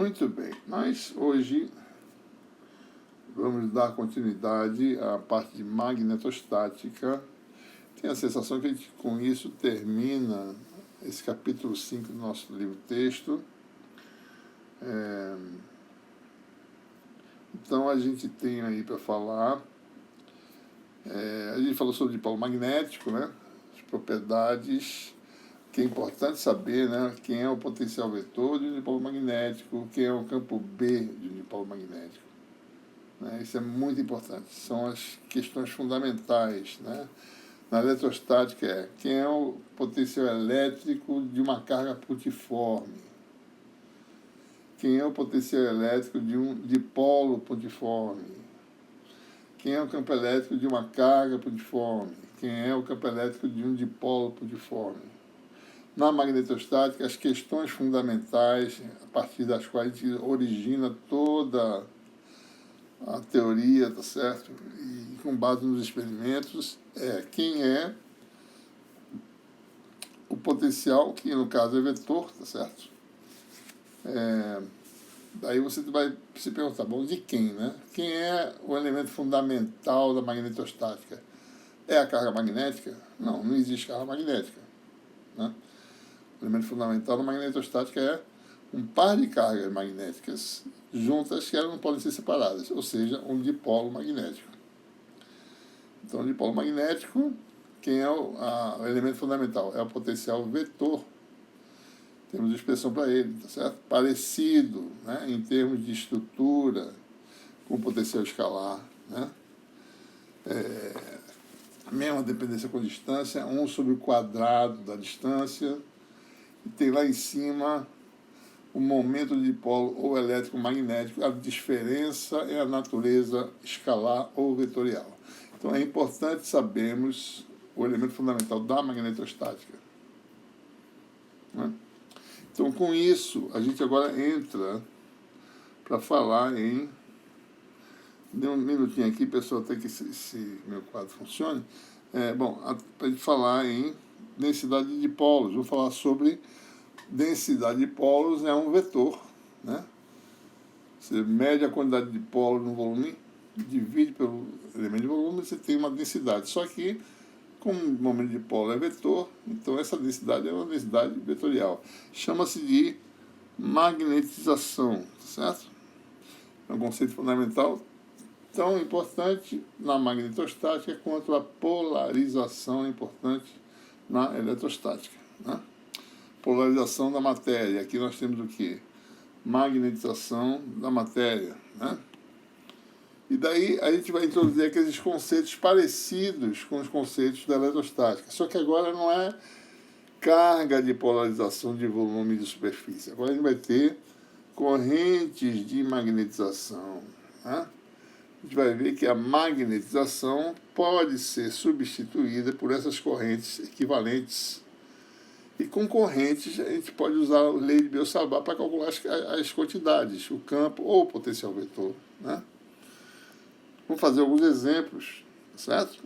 Muito bem, nós hoje vamos dar continuidade à parte de magnetostática. Tenho a sensação que a gente, com isso, termina esse capítulo 5 do nosso livro-texto. Então, a gente tem aí para falar, a gente falou sobre o dipolo magnético, né? As propriedades, que é importante saber, né? Quem é o potencial vetor de um dipolo magnético, quem é o campo B de um dipolo magnético. Né? Isso é muito importante, são as questões fundamentais, né? Na eletrostática quem é o potencial elétrico de uma carga pontiforme, quem é o potencial elétrico de um dipolo pontiforme, quem é o campo elétrico de uma carga pontiforme, quem é o campo elétrico de um dipolo pontiforme. Na magnetostática, as questões fundamentais, a partir das quais a gente origina toda a teoria, tá certo? E com base nos experimentos, quem é o potencial, que no caso é vetor, tá certo? Daí você vai se perguntar, bom, de quem, né? Quem é o elemento fundamental da magnetostática? É a carga magnética? Não, não existe carga magnética, né? O elemento fundamental da magnetostática é um par de cargas magnéticas juntas que elas não podem ser separadas, ou seja, um dipolo magnético. Então, o dipolo magnético, quem é o elemento fundamental? É o potencial vetor. Temos expressão para ele, tá certo? Parecido, né, em termos de estrutura com o potencial escalar, né? Mesma dependência com distância, 1 sobre o quadrado da distância, e tem lá em cima o momento de dipolo ou elétrico magnético, a diferença é a natureza escalar ou vetorial. Então é importante sabermos o elemento fundamental da magnetostática, né? Então, com isso, a gente agora entra para falar em... Dê um minutinho aqui, pessoal, até que esse meu quadro funcione. Para a gente falar em densidade de dipolos. Vou falar sobre densidade de polos, é um vetor, né? Você mede a quantidade de polos no volume, divide pelo elemento de volume, você tem uma densidade. Só que, como o momento de polo é vetor, então essa densidade é uma densidade vetorial. Chama-se de magnetização, certo? É um conceito fundamental tão importante na magnetostática quanto a polarização é importante na eletrostática, né? Polarização da matéria. Aqui nós temos o quê? Magnetização da matéria, né? E daí a gente vai introduzir aqueles conceitos parecidos com os conceitos da eletrostática. Só que agora não é carga de polarização de volume e de superfície. Agora a gente vai ter correntes de magnetização, né? A gente vai ver que a magnetização pode ser substituída por essas correntes equivalentes. E com correntes, a gente pode usar a lei de Biot-Savart para calcular as quantidades, o campo ou o potencial vetor, né? Vamos fazer alguns exemplos, certo?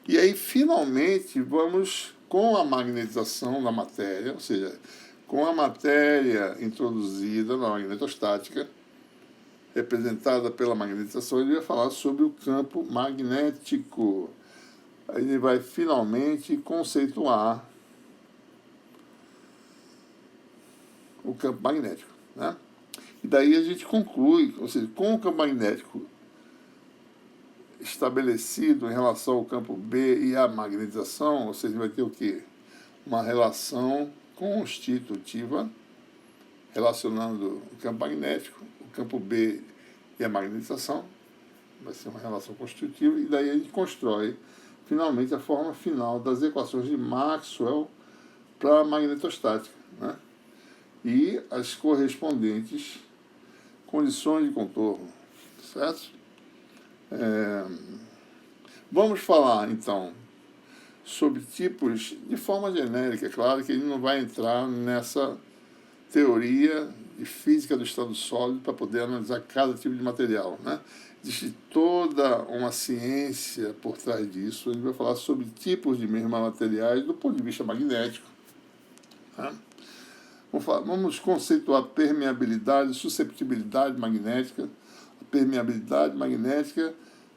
E aí, finalmente, vamos com a magnetização da matéria, ou seja, com a matéria introduzida na magnetostática, representada pela magnetização, ele vai falar sobre o campo magnético. Aí ele vai finalmente conceituar o campo magnético, né? E daí a gente conclui, ou seja, com o campo magnético estabelecido em relação ao campo B e à magnetização, ou seja, vai ter o quê? Uma relação constitutiva relacionando o campo magnético, o campo B e a magnetização, vai ser uma relação constitutiva, e daí a gente constrói finalmente a forma final das equações de Maxwell para a magnetostática, né? E as correspondentes condições de contorno, certo? Vamos falar, então, sobre tipos de forma genérica. Claro que ele não vai entrar nessa teoria de física do estado sólido para poder analisar cada tipo de material, né? Existe toda uma ciência por trás disso. A gente vai falar sobre tipos de mesmos materiais do ponto de vista magnético, né? Vamos conceituar permeabilidade, susceptibilidade magnética, permeabilidade magnética,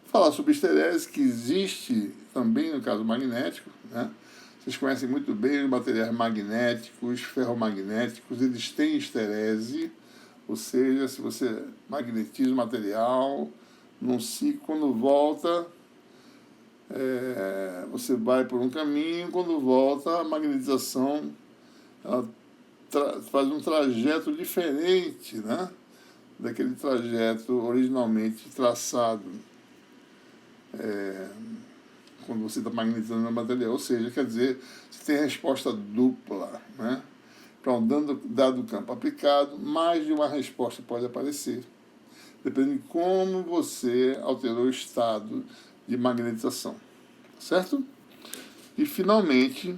falar sobre esterese, que existe também no caso magnético, né? Vocês conhecem muito bem os materiais magnéticos, ferromagnéticos, eles têm esterese, ou seja, se você magnetiza o material, num ciclo, quando volta, você vai por um caminho, quando volta, a magnetização ela faz um trajeto diferente, né, daquele trajeto originalmente traçado quando você está magnetizando o material. Ou seja, quer dizer, você tem resposta dupla, né? Para um dado campo aplicado, mais de uma resposta pode aparecer, dependendo de como você alterou o estado de magnetização, certo? E, finalmente,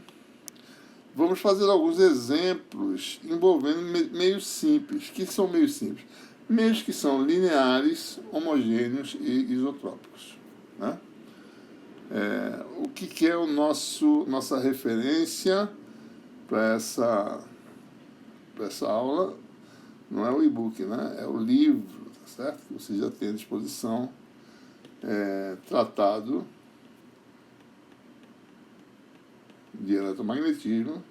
vamos fazer alguns exemplos envolvendo meios simples. O que são meios simples? Meios que são lineares, homogêneos e isotrópicos, né? O que é nossa referência para essa aula? Não é o e-book, né? É o livro, tá certo? Que você já tem à disposição, tratado de eletromagnetismo.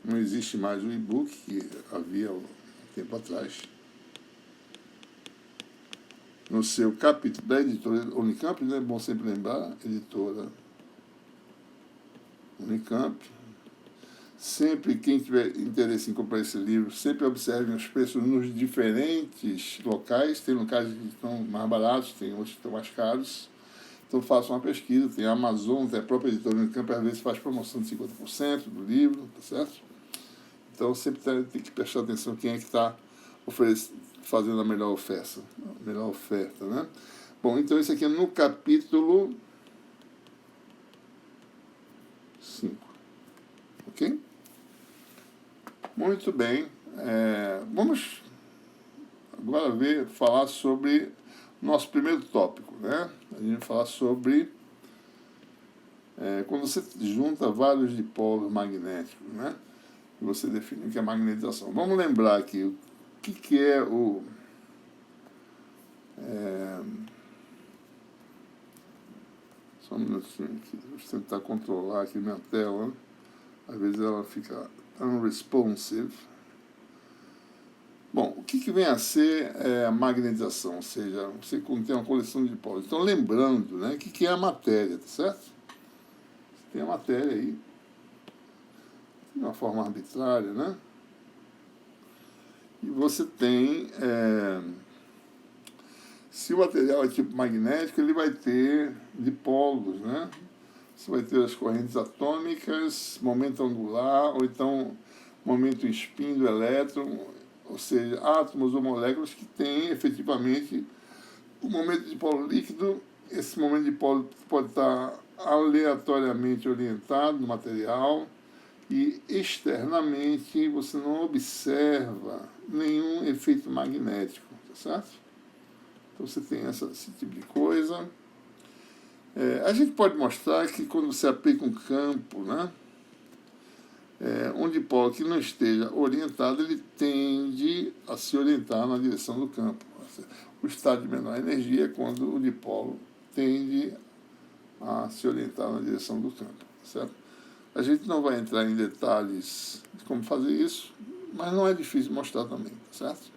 Não existe mais o e-book que havia um tempo atrás. No seu capítulo da editora Unicamp, é bom sempre lembrar, editora Unicamp. Sempre, quem tiver interesse em comprar esse livro, sempre observe os preços nos diferentes locais. Tem locais que estão mais baratos, tem outros que estão mais caros. Então faça uma pesquisa, tem a Amazon, tem a própria editora Unicamp, às vezes faz promoção de 50% do livro, tá certo? Então sempre tem que prestar atenção quem é que está fazendo a melhor oferta, né? Bom, então esse aqui é no capítulo 5, ok? Muito bem. Vamos agora falar sobre nosso primeiro tópico, né? A gente vai falar sobre quando você junta vários dipolos magnéticos, né? E você define o que é magnetização. Vamos lembrar aqui o que é o... Só um minutinho aqui, deixa eu tentar controlar aqui minha tela. Às vezes ela fica unresponsive. Bom, o que vem a ser a magnetização? Ou seja, você contém uma coleção de dipolos. Então, lembrando, né, o que é a matéria, tá certo? Você tem a matéria aí, de uma forma arbitrária, né? E você tem... se o material é tipo magnético, ele vai ter dipolos, né? Você vai ter as correntes atômicas, momento angular, ou então momento em spin do elétron, ou seja, átomos ou moléculas que têm efetivamente o momento de dipolo líquido. Esse momento de dipolo pode estar aleatoriamente orientado no material e externamente você não observa nenhum efeito magnético, tá certo? Então você tem esse tipo de coisa. A gente pode mostrar que quando você aplica um campo, né, um dipolo que não esteja orientado, ele tende a se orientar na direção do campo. O estado de menor energia é quando o dipolo tende a se orientar na direção do campo, certo? A gente não vai entrar em detalhes de como fazer isso, mas não é difícil mostrar também, certo?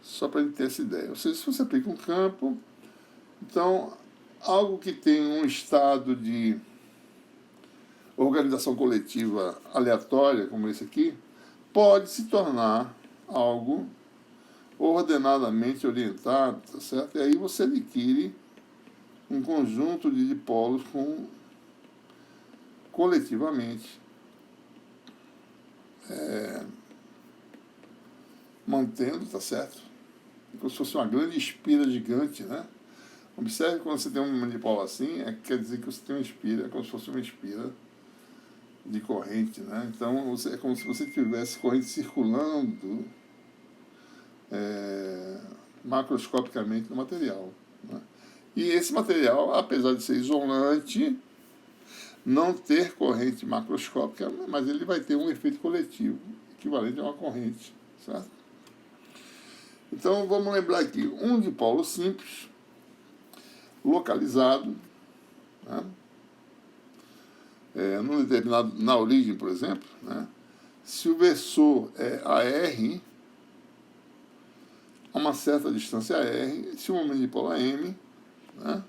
Só para a gente ter essa ideia. Ou seja, se você aplica um campo, então algo que tem um estado de organização coletiva aleatória, como esse aqui, pode se tornar algo ordenadamente orientado, tá certo? E aí você adquire um conjunto de dipolos coletivamente mantendo, tá certo? Como se fosse uma grande espira gigante, né? Observe que quando você tem um dipolo assim, quer dizer que você tem uma espira, é como se fosse uma espira de corrente, né? Então é como se você tivesse corrente circulando macroscopicamente no material, né? E esse material, apesar de ser isolante, não ter corrente macroscópica, mas ele vai ter um efeito coletivo equivalente a uma corrente, certo? Então, vamos lembrar aqui, um dipolo simples, localizado, né? Num determinado, na origem, por exemplo, né? Se o versor é AR, a uma certa distância R, se o momento dipolar é M, né?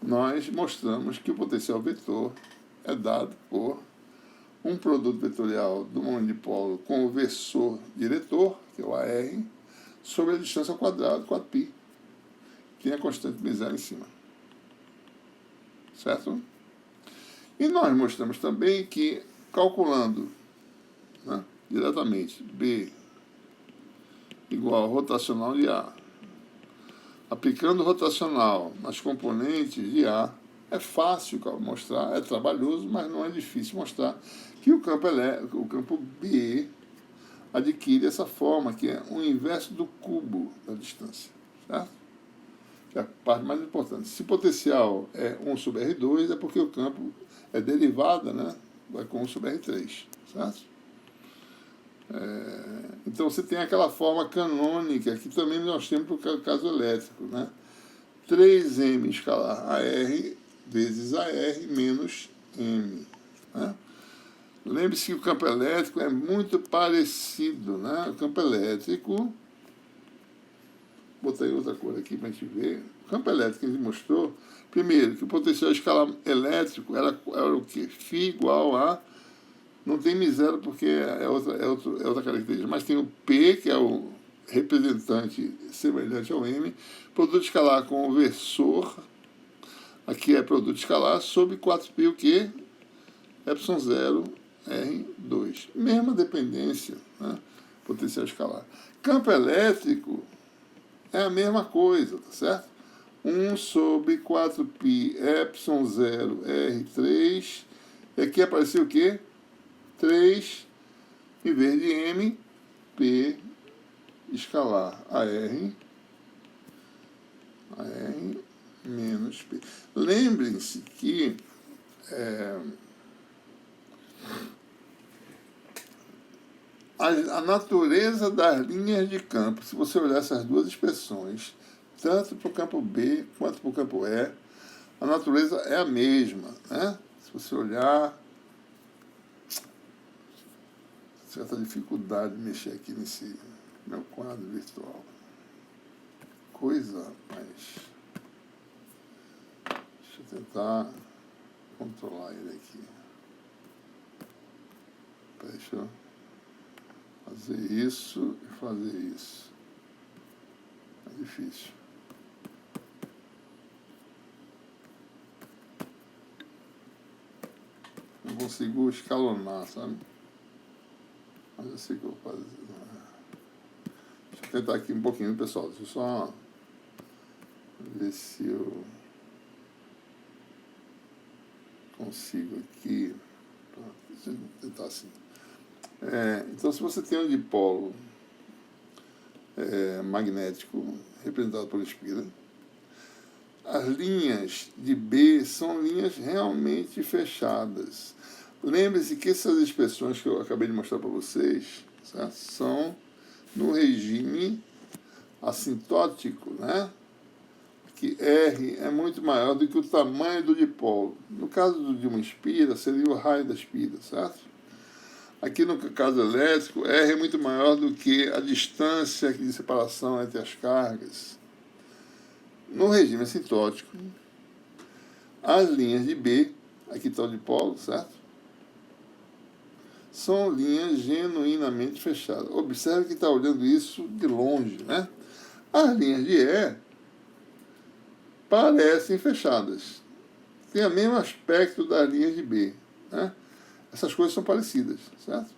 Nós mostramos que o potencial vetor é dado por um produto vetorial do momento dipolo com o versor diretor, que é o AR, sobre a distância ao quadrado, 4π. Tem a constante B0 em cima. Certo? E nós mostramos também que, calculando, né, diretamente B igual ao rotacional de A, aplicando o rotacional nas componentes de A, é fácil mostrar, é trabalhoso, mas não é difícil mostrar que o campo B adquire essa forma, que é o inverso do cubo da distância. Certo? Que é a parte mais importante. Se o potencial é 1 sobre R2, é porque o campo é derivada, né? Vai com 1 sobre R3. Certo? Então você tem aquela forma canônica que também nós temos para o caso elétrico, né? 3m escalar AR vezes AR menos M. Né? Lembre-se que o campo elétrico é muito parecido, né? O campo elétrico, botei outra cor aqui para a gente ver. O campo elétrico que a gente mostrou, primeiro, que o potencial escalar elétrico era o quê? Φ igual a, não tem M0 porque é outra característica, mas tem o P, que é o representante semelhante ao M, produto escalar com o versor, aqui é produto escalar, sobre 4π, o que? ε0 R2. Mesma dependência, né? Potencial escalar. Campo elétrico é a mesma coisa, tá certo? 1 sobre 4π ε0 R3. E aqui apareceu o quê? 3, em vez de M, P escalar AR menos P. Lembrem-se que a natureza das linhas de campo, se você olhar essas duas expressões, tanto para o campo B quanto para o campo E, a natureza é a mesma, né? Se você olhar, certa dificuldade de mexer aqui nesse meu quadro virtual. Coisa, mas deixa eu tentar controlar ele aqui. Deixa eu fazer isso e fazer isso. É difícil. Não consigo escalonar, sabe? Mas eu sei o que eu vou fazer. Deixa eu tentar aqui um pouquinho, pessoal. Deixa eu só ver se eu consigo aqui. Deixa eu tentar assim. Então, se você tem um dipolo magnético representado por espira, as linhas de B são linhas realmente fechadas. Lembre-se que essas expressões que eu acabei de mostrar para vocês, certo? São no regime assintótico, né? Que R é muito maior do que o tamanho do dipolo. No caso de uma espira, seria o raio da espira, certo? Aqui no caso elétrico, R é muito maior do que a distância de separação entre as cargas. No regime assintótico, as linhas de B, aqui está o dipolo, certo? São linhas genuinamente fechadas. Observe que está olhando isso de longe, né? As linhas de E parecem fechadas. Tem o mesmo aspecto das linhas de B, né? Essas coisas são parecidas, certo?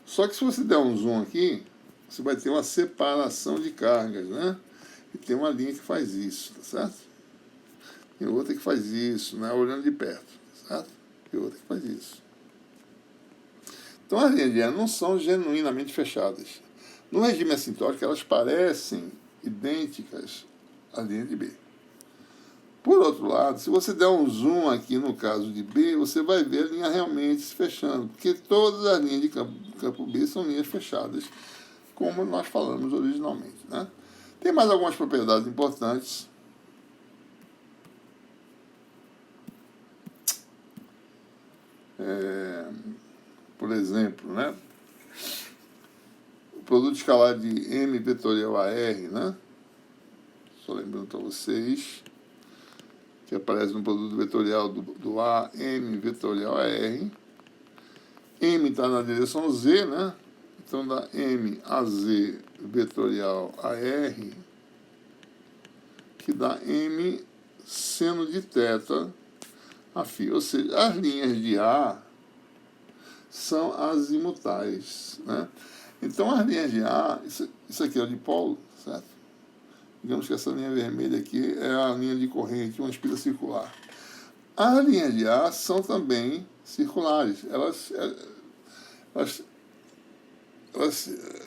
Só que se você der um zoom aqui, você vai ter uma separação de cargas, né? E tem uma linha que faz isso, tá certo? Tem outra que faz isso, né? Olhando de perto, certo? Tem outra que faz isso. Então as linhas de E não são genuinamente fechadas. No regime assintótico, elas parecem idênticas às linhas de B. Por outro lado, se você der um zoom aqui no caso de B, você vai ver a linha realmente se fechando, porque todas as linhas de campo B são linhas fechadas, como nós falamos originalmente, né? Tem mais algumas propriedades importantes. Por exemplo, né? O produto escalar de M vetorial a R, né? Só lembrando para vocês que aparece no produto vetorial do A, M vetorial a R. M está na direção Z, né? Então dá M a Z vetorial a R, que dá M seno de θ a φ. Ou seja, as linhas de A são azimutais, né? Então as linhas de A, isso aqui é o dipolo, certo? Digamos que essa linha vermelha aqui é a linha de corrente, uma espira circular. As linhas de A são também circulares. Elas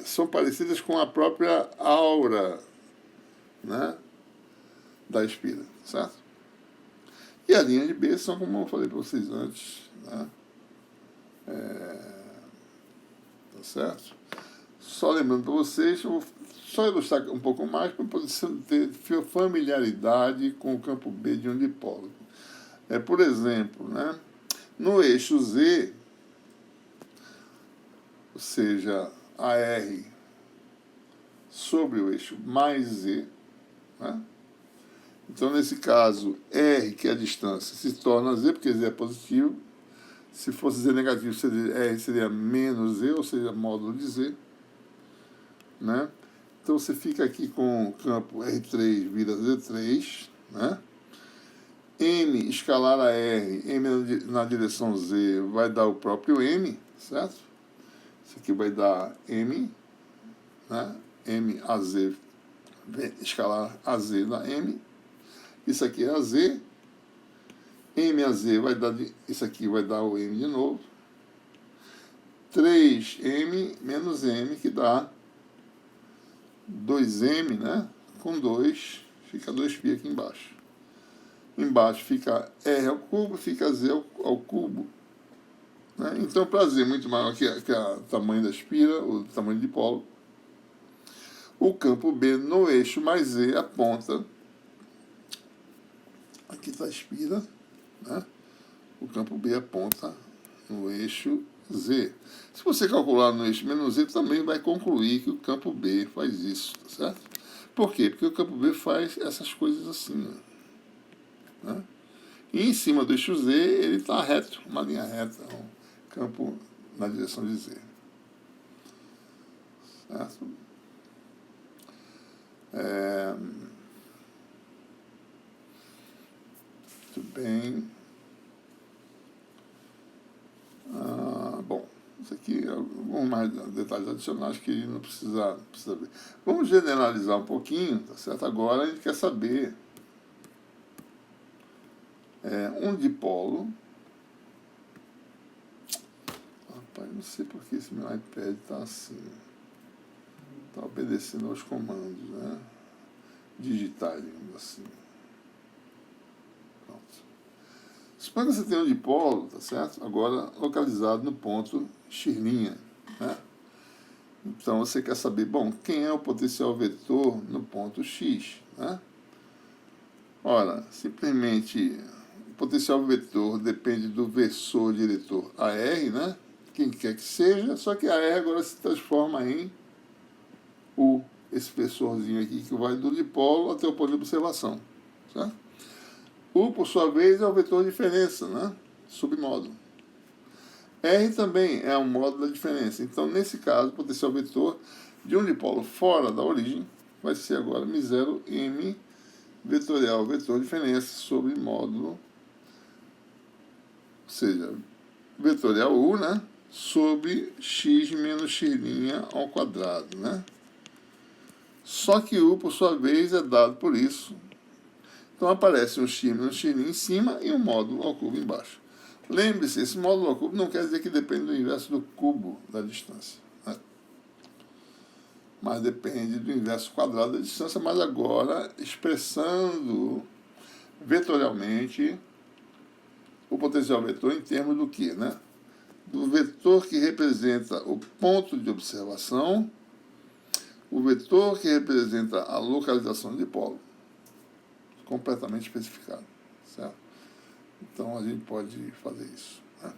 são parecidas com a própria aura, né, da espira, certo? E as linhas de B são, como eu falei para vocês antes, né? Tá certo? Só lembrando para vocês, eu vou só ilustrar um pouco mais para poder ter familiaridade com o campo B de um dipolo. Por exemplo, né, no eixo Z, ou seja, AR sobre o eixo mais Z, né? Então, nesse caso, R, que é a distância, se torna Z, porque Z é positivo. Se fosse Z negativo, R seria menos Z, ou seja, módulo de Z, né? Então, você fica aqui com o campo R3 vira Z3, né? M escalar a R, M na direção Z, vai dar o próprio M, certo? Isso aqui vai dar M, né? M a Z, escalar a Z da M. Isso aqui é a Z. M a Z vai dar, isso aqui vai dar o M de novo. 3M menos M, que dá 2M, né? Com 2, fica 2π aqui embaixo. Embaixo fica R ao cubo, fica Z ao cubo. Né? Então, para Z muito maior que o tamanho da espira, o tamanho de dipolo, o campo B no eixo mais Z aponta. Aqui está a espira, né? O campo B aponta no eixo Z. Se você calcular no eixo menos Z, também vai concluir que o campo B faz isso, tá certo? Por quê? Porque o campo B faz essas coisas assim, né? E em cima do eixo Z, ele está reto, uma linha reta, um campo na direção de Z. Certo? Muito bem. Bom, isso aqui é alguns mais detalhes adicionais que não precisa ver. Vamos generalizar um pouquinho, tá certo? Agora a gente quer saber um dipolo. Rapaz, não sei porque esse meu iPad está assim. Está obedecendo aos comandos, né? Digitais, digamos assim. Pronto. Suponha que você tem um dipolo, tá certo? Agora localizado no ponto X', né? Então você quer saber, bom, quem é o potencial vetor no ponto X, né? Ora, simplesmente o potencial vetor depende do versor diretor AR, né? Quem quer que seja, só que AR agora se transforma em U, esse versorzinho aqui que vai do dipolo até o ponto de observação, certo? U, por sua vez, é o vetor de diferença, né? Submódulo. R também é um módulo da diferença. Então, nesse caso, o potencial vetor de um dipolo fora da origem vai ser agora μ0 M vetorial, vetor de diferença sobre módulo, ou seja, vetorial U, né? Sobre x menos x' ao quadrado, né? Só que U, por sua vez, é dado por isso. Então, aparece um x menos x' em cima e um módulo ao cubo embaixo. Lembre-se, esse módulo ao cubo não quer dizer que depende do inverso do cubo da distância, né? Mas depende do inverso quadrado da distância, mas agora expressando vetorialmente o potencial vetor em termos do quê, né? Do vetor que representa o ponto de observação, o vetor que representa a localização de dipolo, completamente especificado, certo? Então, a gente pode fazer isso, né?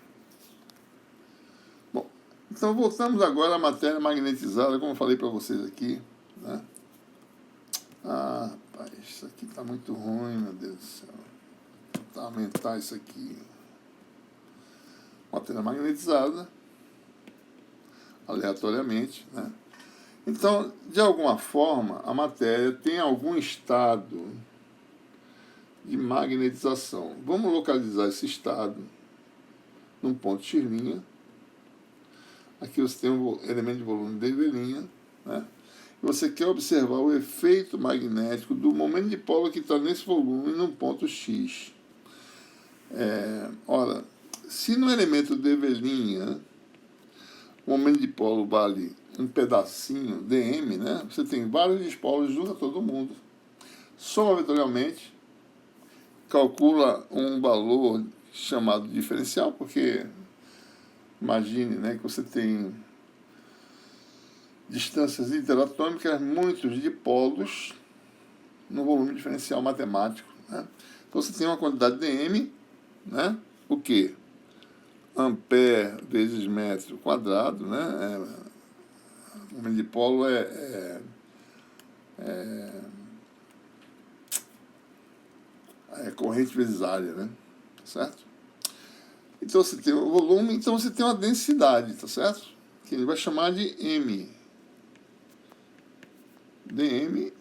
Bom, então voltamos agora à matéria magnetizada, como eu falei para vocês aqui, né? Ah, rapaz, isso aqui está muito ruim, meu Deus do céu. Vou tentar aumentar isso aqui. Matéria magnetizada, aleatoriamente, né? Então, de alguma forma, a matéria tem algum estado de magnetização. Vamos localizar esse estado num ponto X'. Aqui você tem um elemento de volume dV', né? E você quer observar o efeito magnético do momento de dipolo que está nesse volume num ponto X. Ora, se no elemento dV', o momento de dipolo vale um pedacinho dm, né? Você tem vários dipolos, junta todo mundo, soma vetorialmente, calcula um valor chamado diferencial, porque imagine, né, que você tem distâncias interatômicas, muitos dipolos no volume diferencial matemático, né? Então você tem uma quantidade dm, né? O que? Ampere vezes metro quadrado, né? O momento de dipolo é corrente vezes área, né? Certo? Então você tem o volume, então você tem uma densidade, tá certo? Que ele vai chamar de M. dm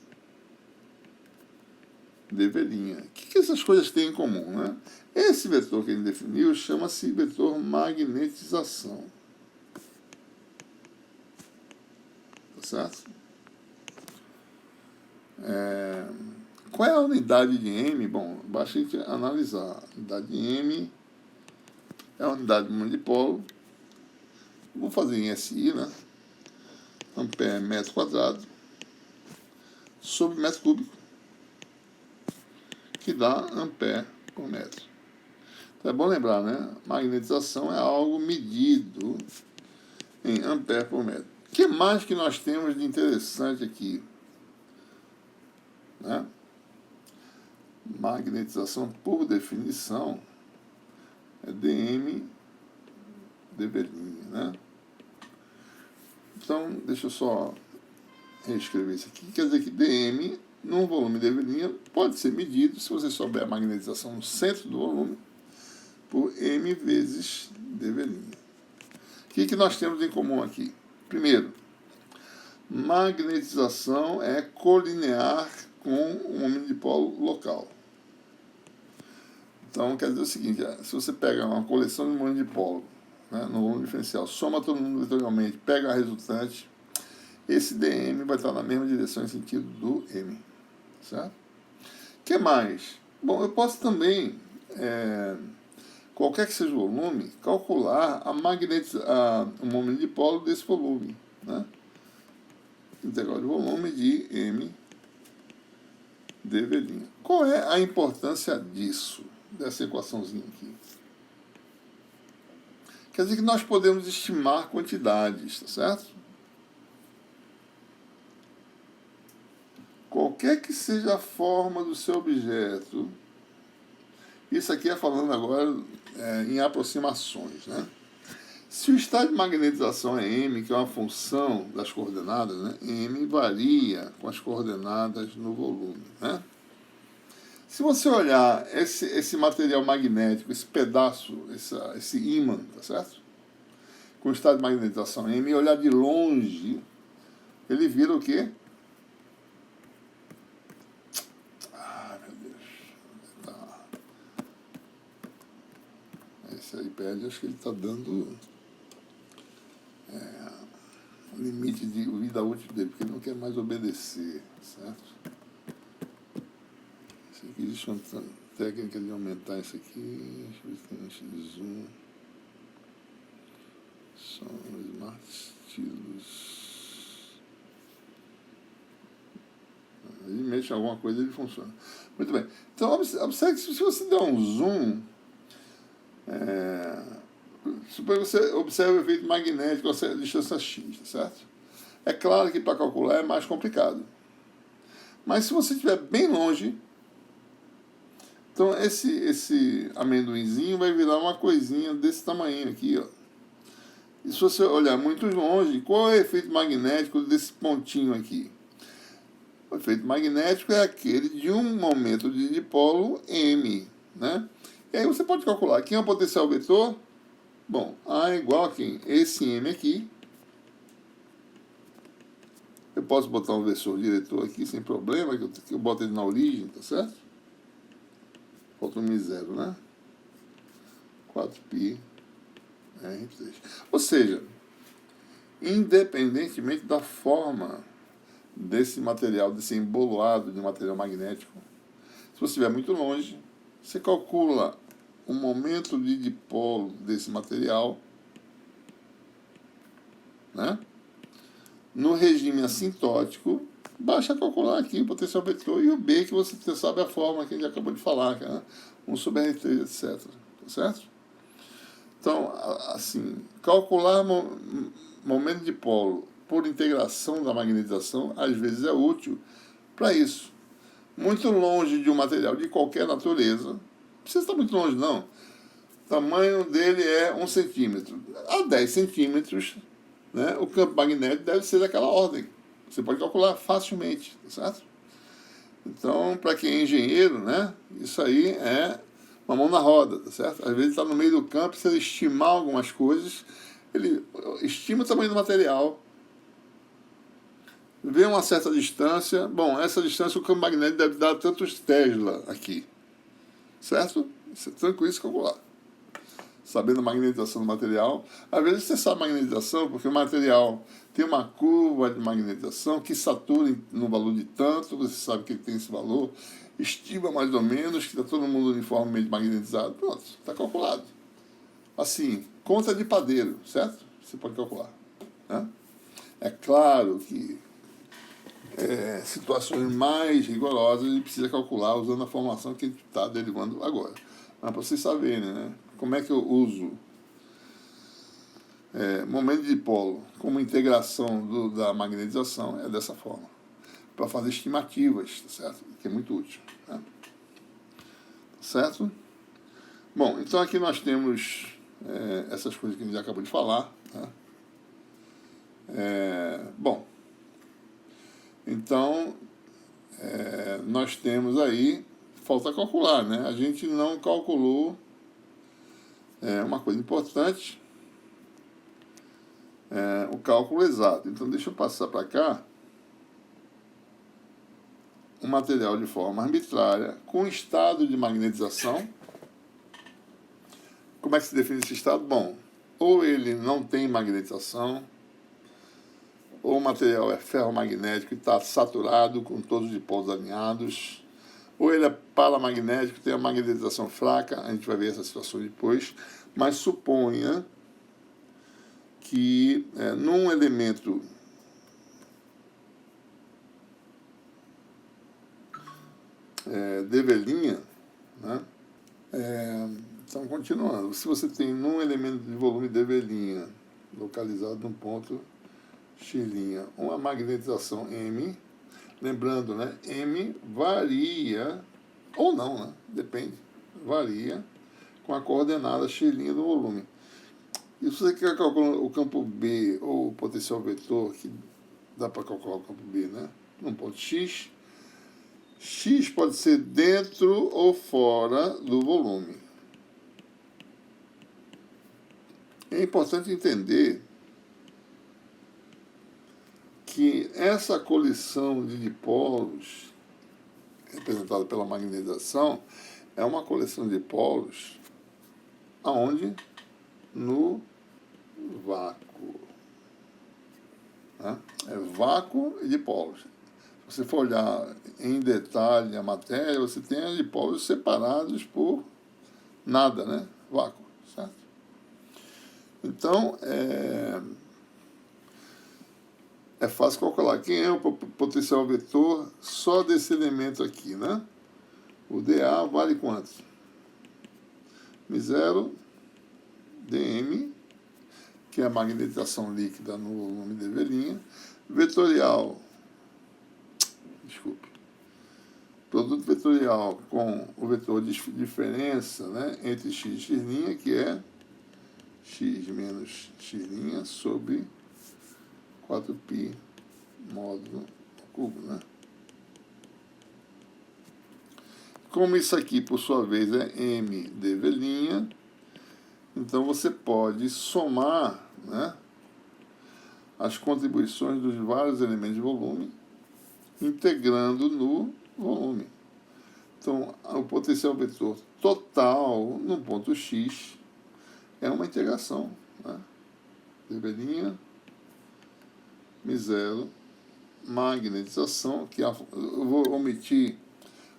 dV'. O que essas coisas têm em comum, né? Esse vetor que ele definiu chama-se vetor magnetização. Tá certo? Qual é a unidade de M? Bom, basta a gente analisar. A unidade de M é a unidade de momento de dipolo. Vou fazer em SI, né? Ampere metro quadrado sobre metro cúbico, que dá ampere por metro. Então é bom lembrar, né? Magnetização é algo medido em ampere por metro. O que mais que nós temos de interessante aqui, né? Magnetização, por definição, é dm dV', né? Então, deixa eu só reescrever isso aqui. Quer dizer que dm, num volume dV', pode ser medido, se você souber a magnetização no centro do volume, por m vezes dV'. O que nós temos em comum aqui? Primeiro, magnetização é colinear com o momento de dipolo local. Então, quer dizer o seguinte, se você pega uma coleção de momentos de dipolo, né, no volume diferencial, soma todo mundo vetorialmente, pega a resultante, esse dm vai estar na mesma direção em sentido do m. Certo? O que mais? Bom, eu posso também, qualquer que seja o volume, calcular o momento de dipolo desse volume, né? Integral de volume de m dV'. Qual é a importância disso, dessa equaçãozinha aqui? Quer dizer que nós podemos estimar quantidades, tá certo? Qualquer que seja a forma do seu objeto, isso aqui é falando agora em aproximações, né? Se o estado de magnetização é m, que é uma função das coordenadas, né? M varia com as coordenadas no volume, né? Se você olhar esse material magnético, esse pedaço, esse ímã, tá certo? Com estado de magnetização M, e olhar de longe, ele vira o quê? Ah, meu Deus. Tá. Esse iPad, acho que ele está dando o limite de vida útil dele, porque ele não quer mais obedecer, certo? Isso aqui, existe uma técnica de aumentar isso aqui. Deixa eu ver se tem um X1. São Smart Stylus. mexe em alguma coisa, ele funciona. Muito bem. Então, observe que se você der um zoom, suponha que você observe o efeito magnético a distância x, tá certo? É claro que para calcular é mais complicado. Mas se você estiver bem longe, então esse amendoinzinho vai virar uma coisinha desse tamanho aqui, ó. E se você olhar muito longe, qual é o efeito magnético desse pontinho aqui? O efeito magnético é aquele de um momento de dipolo m, né? E aí você pode calcular quem é o potencial vetor. Bom, A é igual a quem? Esse m aqui. Eu posso botar um vetor diretor aqui sem problema, que eu boto ele na origem, tá certo? Falta um M0, né? 4π R3. Ou seja, independentemente da forma desse material, desse emboloado de material magnético, se você estiver muito longe, você calcula o momento de dipolo desse material, né? No regime assintótico, basta calcular aqui o potencial vetor e o B, que você sabe a forma que a gente acabou de falar, né? 1 sobre R3, etc. Tá certo? Então, assim, calcular momento de polo por integração da magnetização, às vezes é útil para isso. Muito longe de um material de qualquer natureza, não precisa estar muito longe, não. O tamanho dele é 1 centímetro. A 10 centímetros, né, o campo magnético deve ser daquela ordem. Você pode calcular facilmente, tá certo? Então, para quem é engenheiro, né, isso aí é uma mão na roda, tá certo? Às vezes está no meio do campo, se ele estimar algumas coisas, ele estima o tamanho do material, vê uma certa distância. Bom, essa distância o campo magnético deve dar tantos Tesla aqui, certo? Isso é tranquilo de calcular. Sabendo a magnetização do material. Às vezes você sabe a magnetização porque o material tem uma curva de magnetização que satura no valor de tanto, você sabe que ele tem esse valor, estima mais ou menos, que está todo mundo uniformemente magnetizado. Pronto, está calculado. Assim, conta de padeiro, certo? Você pode calcular, né? É claro que situações mais rigorosas ele precisa calcular usando a formação que ele está derivando agora. Mas para vocês saberem, né? Como é que eu uso momento de dipolo como integração da magnetização, é dessa forma. Para fazer estimativas, tá certo? Que é muito útil. Né? Certo? Bom, então aqui nós temos essas coisas que a gente já acabou de falar. Né? Bom, então nós temos aí, falta calcular, né? A gente não calculou uma coisa importante, o cálculo exato. Então deixa eu passar para cá um material de forma arbitrária com estado de magnetização. Como é que se define esse estado? Bom, ou ele não tem magnetização, ou o material é ferromagnético e está saturado com todos os dipolos alinhados, ou ele é paramagnético, tem a magnetização fraca, a gente vai ver essa situação depois, mas suponha que num elemento de velinha, né? Então, continuando, se você tem num elemento de volume de velinha localizado num ponto x', uma magnetização M, lembrando, né, M varia, ou não, né, depende, varia com a coordenada x' do volume. E se você quer calcular o campo B ou o potencial vetor, que dá para calcular o campo B, né, num ponto x, x pode ser dentro ou fora do volume. É importante entender que essa colisão de dipolos, representada pela magnetização, é uma coleção de dipolos aonde? No vácuo. Né? É vácuo e dipolos. Se você for olhar em detalhe a matéria, você tem dipolos separados por nada, né? Vácuo, certo? Então, é fácil calcular. Quem é o potencial vetor só desse elemento aqui, né? O dA vale quanto? μ0 dm, que é a magnetização líquida no volume de V', vetorial, produto vetorial com o vetor de diferença, né, entre x e x', que é x menos x' sobre 4π módulo cubo, né? Como isso aqui, por sua vez, é m de V', então você pode somar, né, as contribuições dos vários elementos de volume, integrando no volume. Então, o potencial vetor total no ponto x é uma integração, né? V', μ0, magnetização, que eu vou omitir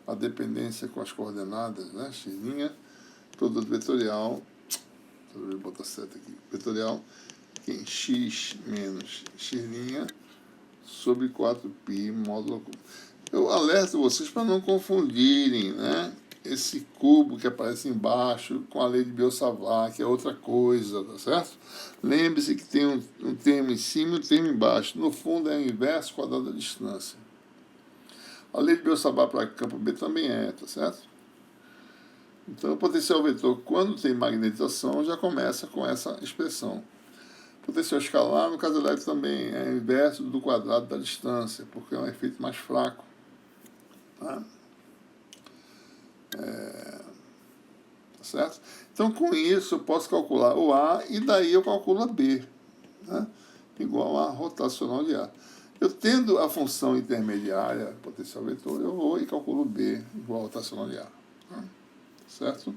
a dependência com as coordenadas, né? X', produto vetorial, vou botar seta aqui, vetorial, em x menos x' sobre 4π módulo cubo. Eu alerto vocês para não confundirem, né, esse cubo que aparece embaixo com a lei de Biot-Savart, que é outra coisa, tá certo? Lembre-se que tem um termo em cima e um termo embaixo. No fundo é o inverso quadrado da distância. A lei de Biot-Savart para campo B também é, tá certo? Então o potencial vetor, quando tem magnetização, já começa com essa expressão. Potencial escalar, no caso elétrico, também é o inverso do quadrado da distância, porque é um efeito mais fraco. Tá? Tá certo? Então, com isso, eu posso calcular o A e daí eu calculo a B, né? Igual a rotacional de A. Eu tendo a função intermediária, potencial vetor, eu vou e calculo B igual a rotacional de A. Tá? Certo?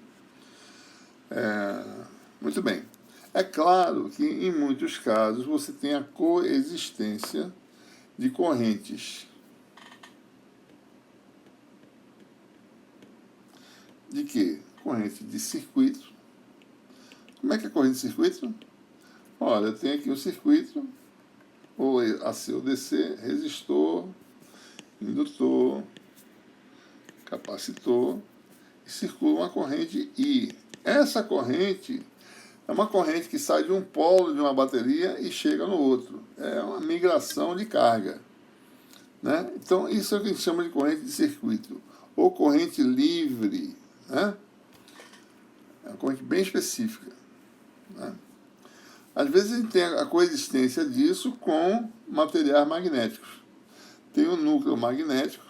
Muito bem. É claro que, em muitos casos, você tem a coexistência de correntes. De quê? Corrente de circuito. Como é que é a corrente de circuito? Olha, eu tenho aqui um circuito, ou AC ou DC, resistor, indutor, capacitor, e circula uma corrente I. Essa corrente é uma corrente que sai de um polo de uma bateria e chega no outro. É uma migração de carga, né? Então, isso é o que a gente chama de corrente de circuito, ou corrente livre, né? É uma corrente bem específica, né? Às vezes a gente tem a coexistência disso com materiais magnéticos. Tem o núcleo magnético,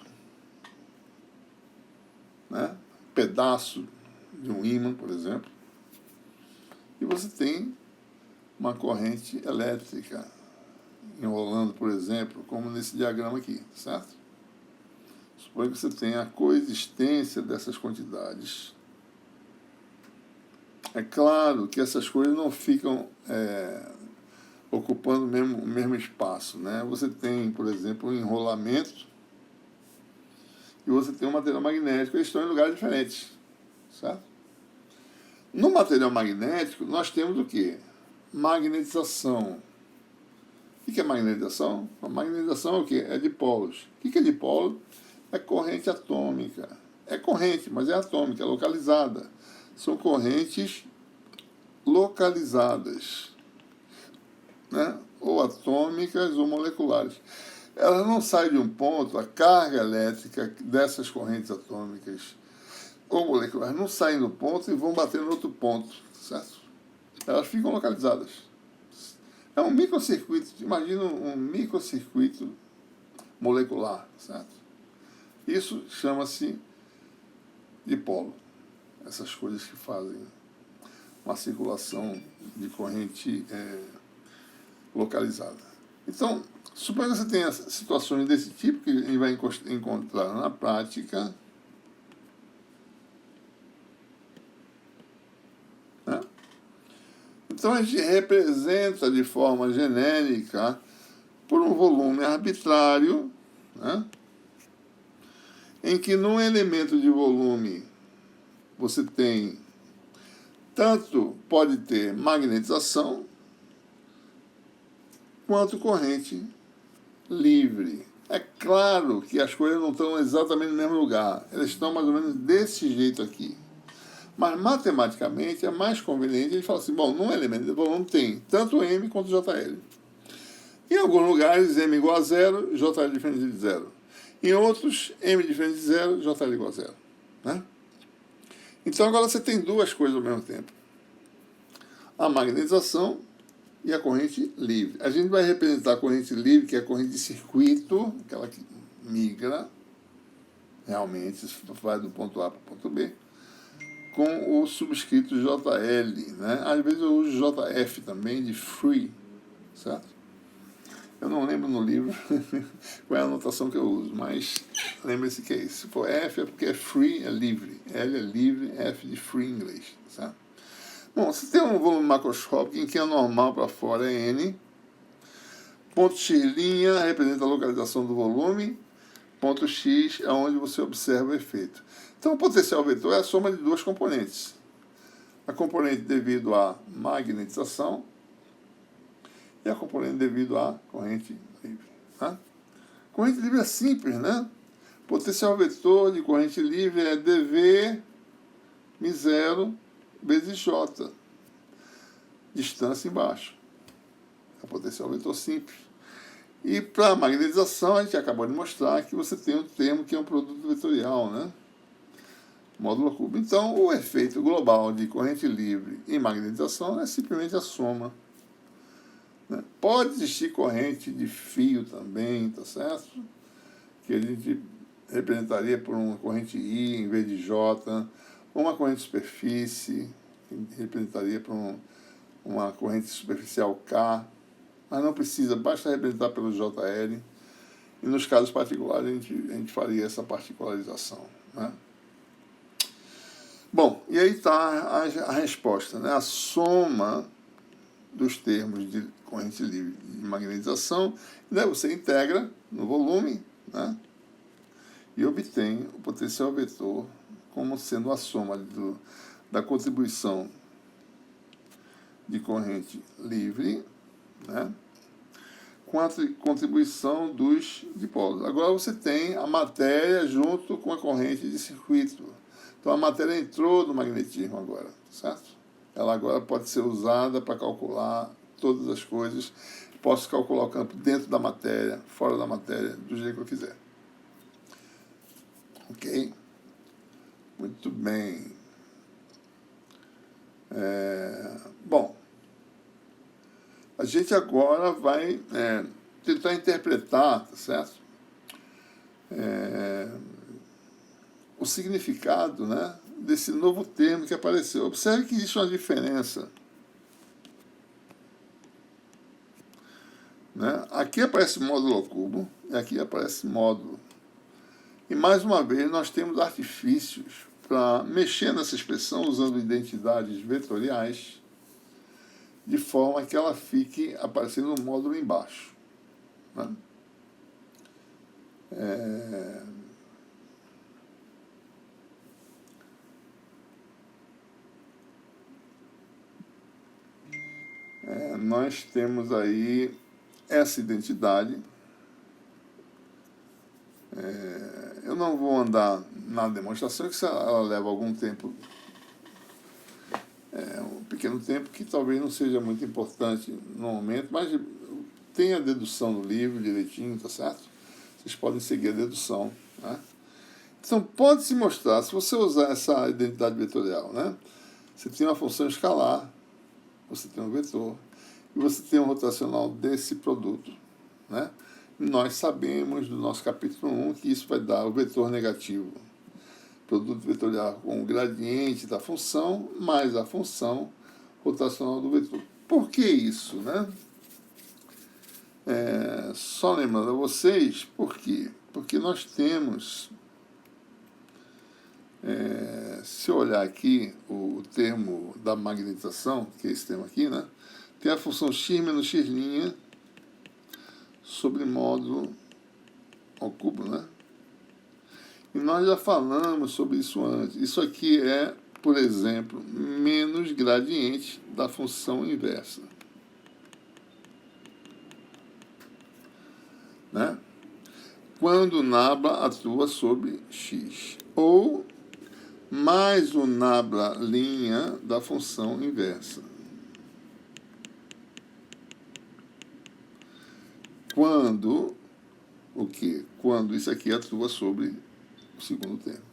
né? Pedaço de um ímã, por exemplo, e você tem uma corrente elétrica enrolando, por exemplo, como nesse diagrama aqui, certo? Suponha que você tenha a coexistência dessas quantidades. É claro que essas coisas não ficam ocupando o mesmo espaço, né? Você tem, por exemplo, um enrolamento e você tem um material magnético, eles estão em lugares diferentes, certo? No material magnético, nós temos o quê? Magnetização. O que é magnetização? A magnetização é o quê? É dipolos. O que é dipolo? É corrente atômica. É corrente, mas é atômica, é localizada. São correntes localizadas, né? Ou atômicas ou moleculares. Elas não saem de um ponto, a carga elétrica dessas correntes atômicas ou moleculares não saem do ponto e vão bater no outro ponto, certo? Elas ficam localizadas. É um microcircuito, imagina um microcircuito molecular, certo? Isso chama-se dipolo. Essas coisas que fazem uma circulação de corrente localizada. Então, suponha que você tenha situações desse tipo, que a gente vai encontrar na prática, né? Então, a gente representa de forma genérica por um volume arbitrário, né? Em que num elemento de volume você tem tanto pode ter magnetização quanto corrente livre. É claro que as coisas não estão exatamente no mesmo lugar, elas estão mais ou menos desse jeito aqui. Mas matematicamente é mais conveniente ele falar assim, bom, num elemento de volume tem tanto M quanto JL. Em alguns lugares M igual a zero, JL diferente de zero. Em outros, M diferente de zero, JL igual a zero. Né? Então agora você tem duas coisas ao mesmo tempo. A magnetização e a corrente livre. A gente vai representar a corrente livre, que é a corrente de circuito, aquela que migra, realmente, vai do ponto A para o ponto B, com o subscrito JL. Né? Às vezes eu uso JF também, de free, certo? Eu não lembro no livro qual é a anotação que eu uso, mas lembre-se que é isso. Se for F é porque é free, é livre. L é livre, F de free em inglês, certo? Bom, se tem um volume macroscópico em que é normal para fora é N, ponto X' representa a localização do volume, ponto X é onde você observa o efeito. Então, o potencial vetor é a soma de duas componentes. A componente devido à magnetização e a componente devido à corrente livre. Tá? Corrente livre é simples, né? Potencial vetor de corrente livre é dV μ0 vezes J. Distância embaixo. É o potencial vetor simples. E para a magnetização, a gente acabou de mostrar que você tem um termo que é um produto vetorial, né? Módulo cubo. Então, o efeito global de corrente livre e magnetização é simplesmente a soma. Né? Pode existir corrente de fio também, tá certo? Que a gente representaria por uma corrente I em vez de J, ou uma corrente de superfície, que representaria por uma corrente superficial K, mas não precisa, basta representar pelo JL, e nos casos particulares a gente faria essa particularização. Né? Bom, e aí está a resposta, né? A soma dos termos de corrente livre de magnetização, né? Você integra no volume, né? E obtém o potencial vetor como sendo a soma da contribuição de corrente livre, né? Com a contribuição dos dipolos. Agora você tem a matéria junto com a corrente de circuito. Então a matéria entrou no magnetismo agora, certo? Ela agora pode ser usada para calcular todas as coisas. Posso calcular o campo dentro da matéria, fora da matéria, do jeito que eu quiser. Ok? Muito bem. Bom, a gente agora vai tentar interpretar, tá certo? O significado, né, desse novo termo que apareceu. Observe que existe uma diferença. Né? Aqui aparece módulo ao cubo e aqui aparece módulo. E mais uma vez nós temos artifícios para mexer nessa expressão usando identidades vetoriais de forma que ela fique aparecendo no módulo embaixo. Né? Nós temos aí essa identidade. Eu não vou andar na demonstração, que ela leva algum tempo, um pequeno tempo, que talvez não seja muito importante no momento, mas tem a dedução no livro direitinho, tá certo? Vocês podem seguir a dedução. Né? Então, pode-se mostrar, se você usar essa identidade vetorial, né? Você tem uma função escalar, você tem um vetor, e você tem um rotacional desse produto. Né? Nós sabemos do nosso capítulo 1 que isso vai dar o vetor negativo. Produto vetorial com o gradiente da função mais a função rotacional do vetor. Por que isso? Né? Só lembrando a vocês, por quê? Porque nós temos, se olhar aqui o termo da magnetização, que é esse termo aqui, né? Tem a função x menos x' sobre módulo ao cubo, né? E nós já falamos sobre isso antes. Isso aqui é, por exemplo, menos gradiente da função inversa. Né? quando o nabla atua sobre x, ou mais o nabla' da função inversa. Quando o quê? Quando isso aqui atua sobre o segundo termo.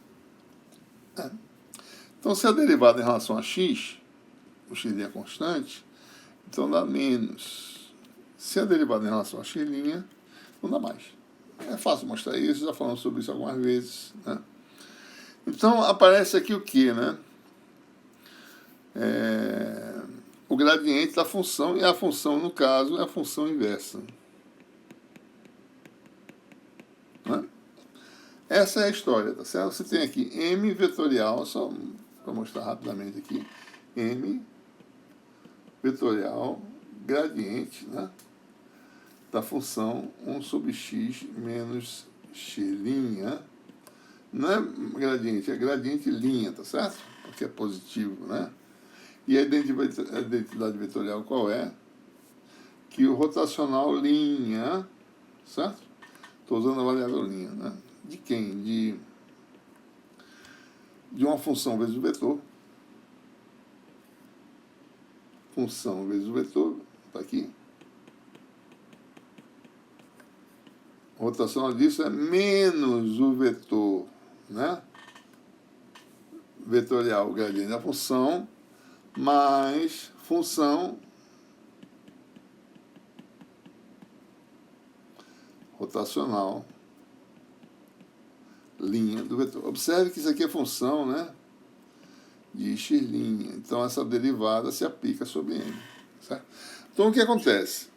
Então, se a derivada em relação a x, o x' é constante, então dá menos. Se a derivada em relação a x', não dá mais. É fácil mostrar isso, já falamos sobre isso algumas vezes, né? Então, aparece aqui o que, né? O gradiente da função, e a função, no caso, é a função inversa. Né? Essa é a história, tá certo? Você tem aqui m vetorial, só para mostrar rapidamente aqui, m vetorial gradiente, né, da função 1 sobre x menos x'. Não é gradiente linha, tá certo? Porque é positivo, né? E a identidade vetorial qual é? Que o rotacional linha, certo? Estou usando a variável linha, né? De quem? De uma função vezes o vetor. Função vezes o vetor, está aqui. O rotacional disso é menos o vetor, né? Vetorial, o gradiente da função, mais função rotacional linha do vetor. Observe que isso aqui é função, né, de x'. Então, essa derivada se aplica sobre m. Certo? Então, o que acontece?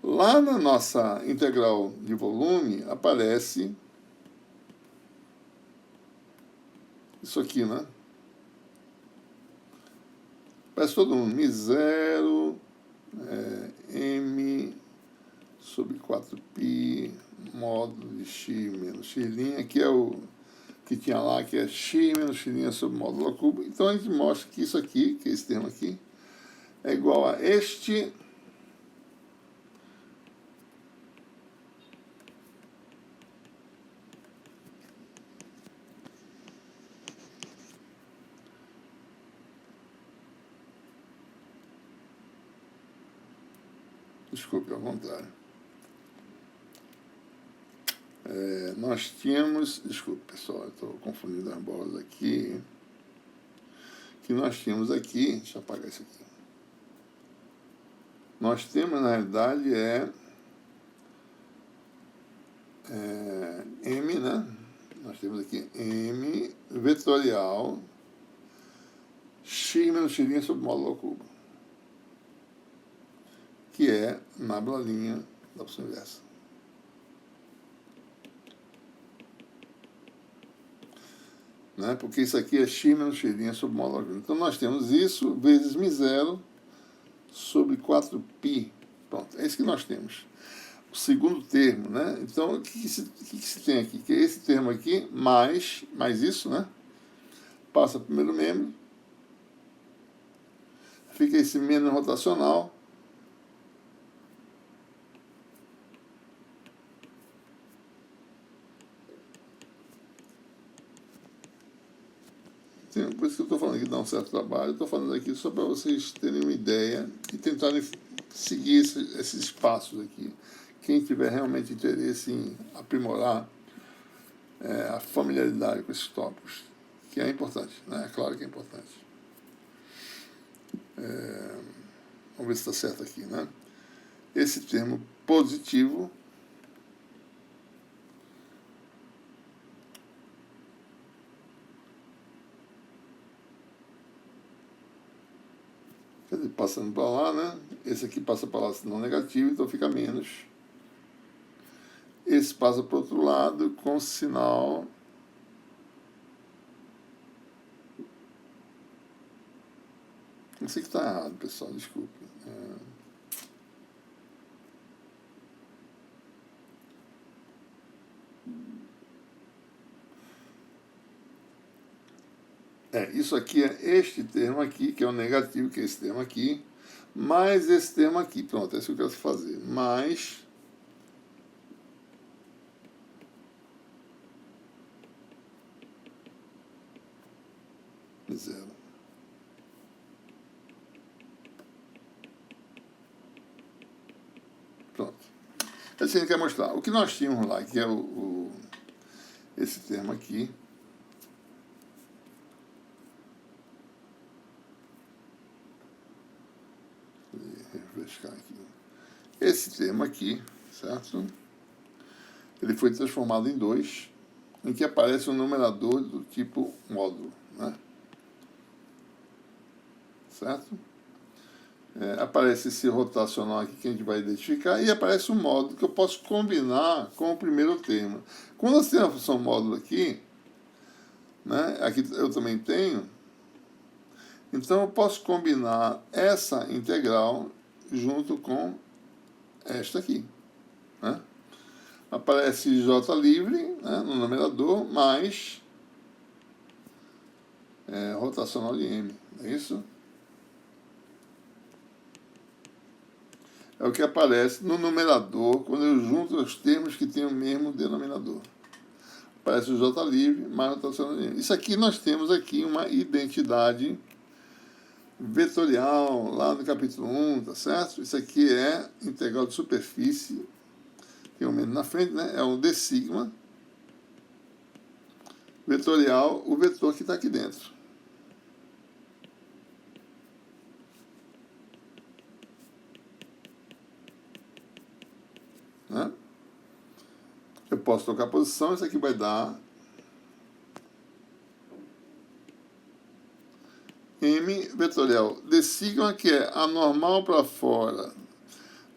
Lá na nossa integral de volume, aparece isso aqui, né? Aparece todo mundo. Mi0, m sobre 4π, módulo de x menos x', que é o que tinha lá, que é x menos x' sobre módulo ao cubo. Então, a gente mostra que isso aqui, que é esse termo aqui, é igual a este desculpe, ao contrário. Nós tínhamos, desculpe pessoal, eu estou confundindo as bolas aqui, que nós tínhamos aqui, deixa eu apagar isso aqui. Nós temos, na realidade, m, né? Nós temos aqui m vetorial x menos x' sobre módulo ao cubo, que é nabla' da função inversa. Né? Porque isso aqui é x menos x' sobre módulo ao cubo. Então, nós temos isso vezes mi0 sobre 4π. Pronto, é isso que nós temos. O segundo termo, né? Então, o que se tem aqui? Que é esse termo aqui, mais isso, né? Passa para o primeiro membro. Fica esse menos rotacional. Sim, por isso que eu estou falando aqui, dá um certo trabalho. Estou falando aqui só para vocês terem uma ideia e tentarem seguir esses passos aqui. Quem tiver realmente interesse em aprimorar a familiaridade com esses tópicos, que é importante, né? É claro que é importante. Vamos ver se está certo aqui, né? Esse termo positivo passando para lá, né? Esse aqui passa para lá, sinal negativo, então fica menos. Esse passa para o outro lado com sinal não sei que está errado, pessoal, desculpe. Isso aqui é este termo aqui, que é o negativo, que é esse termo aqui, mais esse termo aqui. Pronto, é isso que eu quero fazer. Mais 0. Pronto. É assim que a gente quer mostrar. O que nós tínhamos lá, que é esse termo aqui, refrescar aqui. Esse termo aqui, certo? Ele foi transformado em 2, em que aparece um numerador do tipo módulo, né? Certo? Aparece esse rotacional aqui que a gente vai identificar e aparece um módulo que eu posso combinar com o primeiro termo. Quando você tem a função módulo aqui, né, aqui eu também tenho, então eu posso combinar essa integral junto com esta aqui, né? Aparece J livre, né, no numerador, mais rotacional de M, é isso? É o que aparece no numerador quando eu junto os termos que têm o mesmo denominador. Aparece o J livre mais rotacional de M. Isso aqui nós temos aqui uma identidade vetorial lá no capítulo 1, tá certo? Isso aqui é integral de superfície, tem um menos na frente, né? É um d sigma vetorial, o vetor que está aqui dentro. Né? Eu posso trocar a posição, isso aqui vai dar M vetorial d sigma, que é a normal para fora,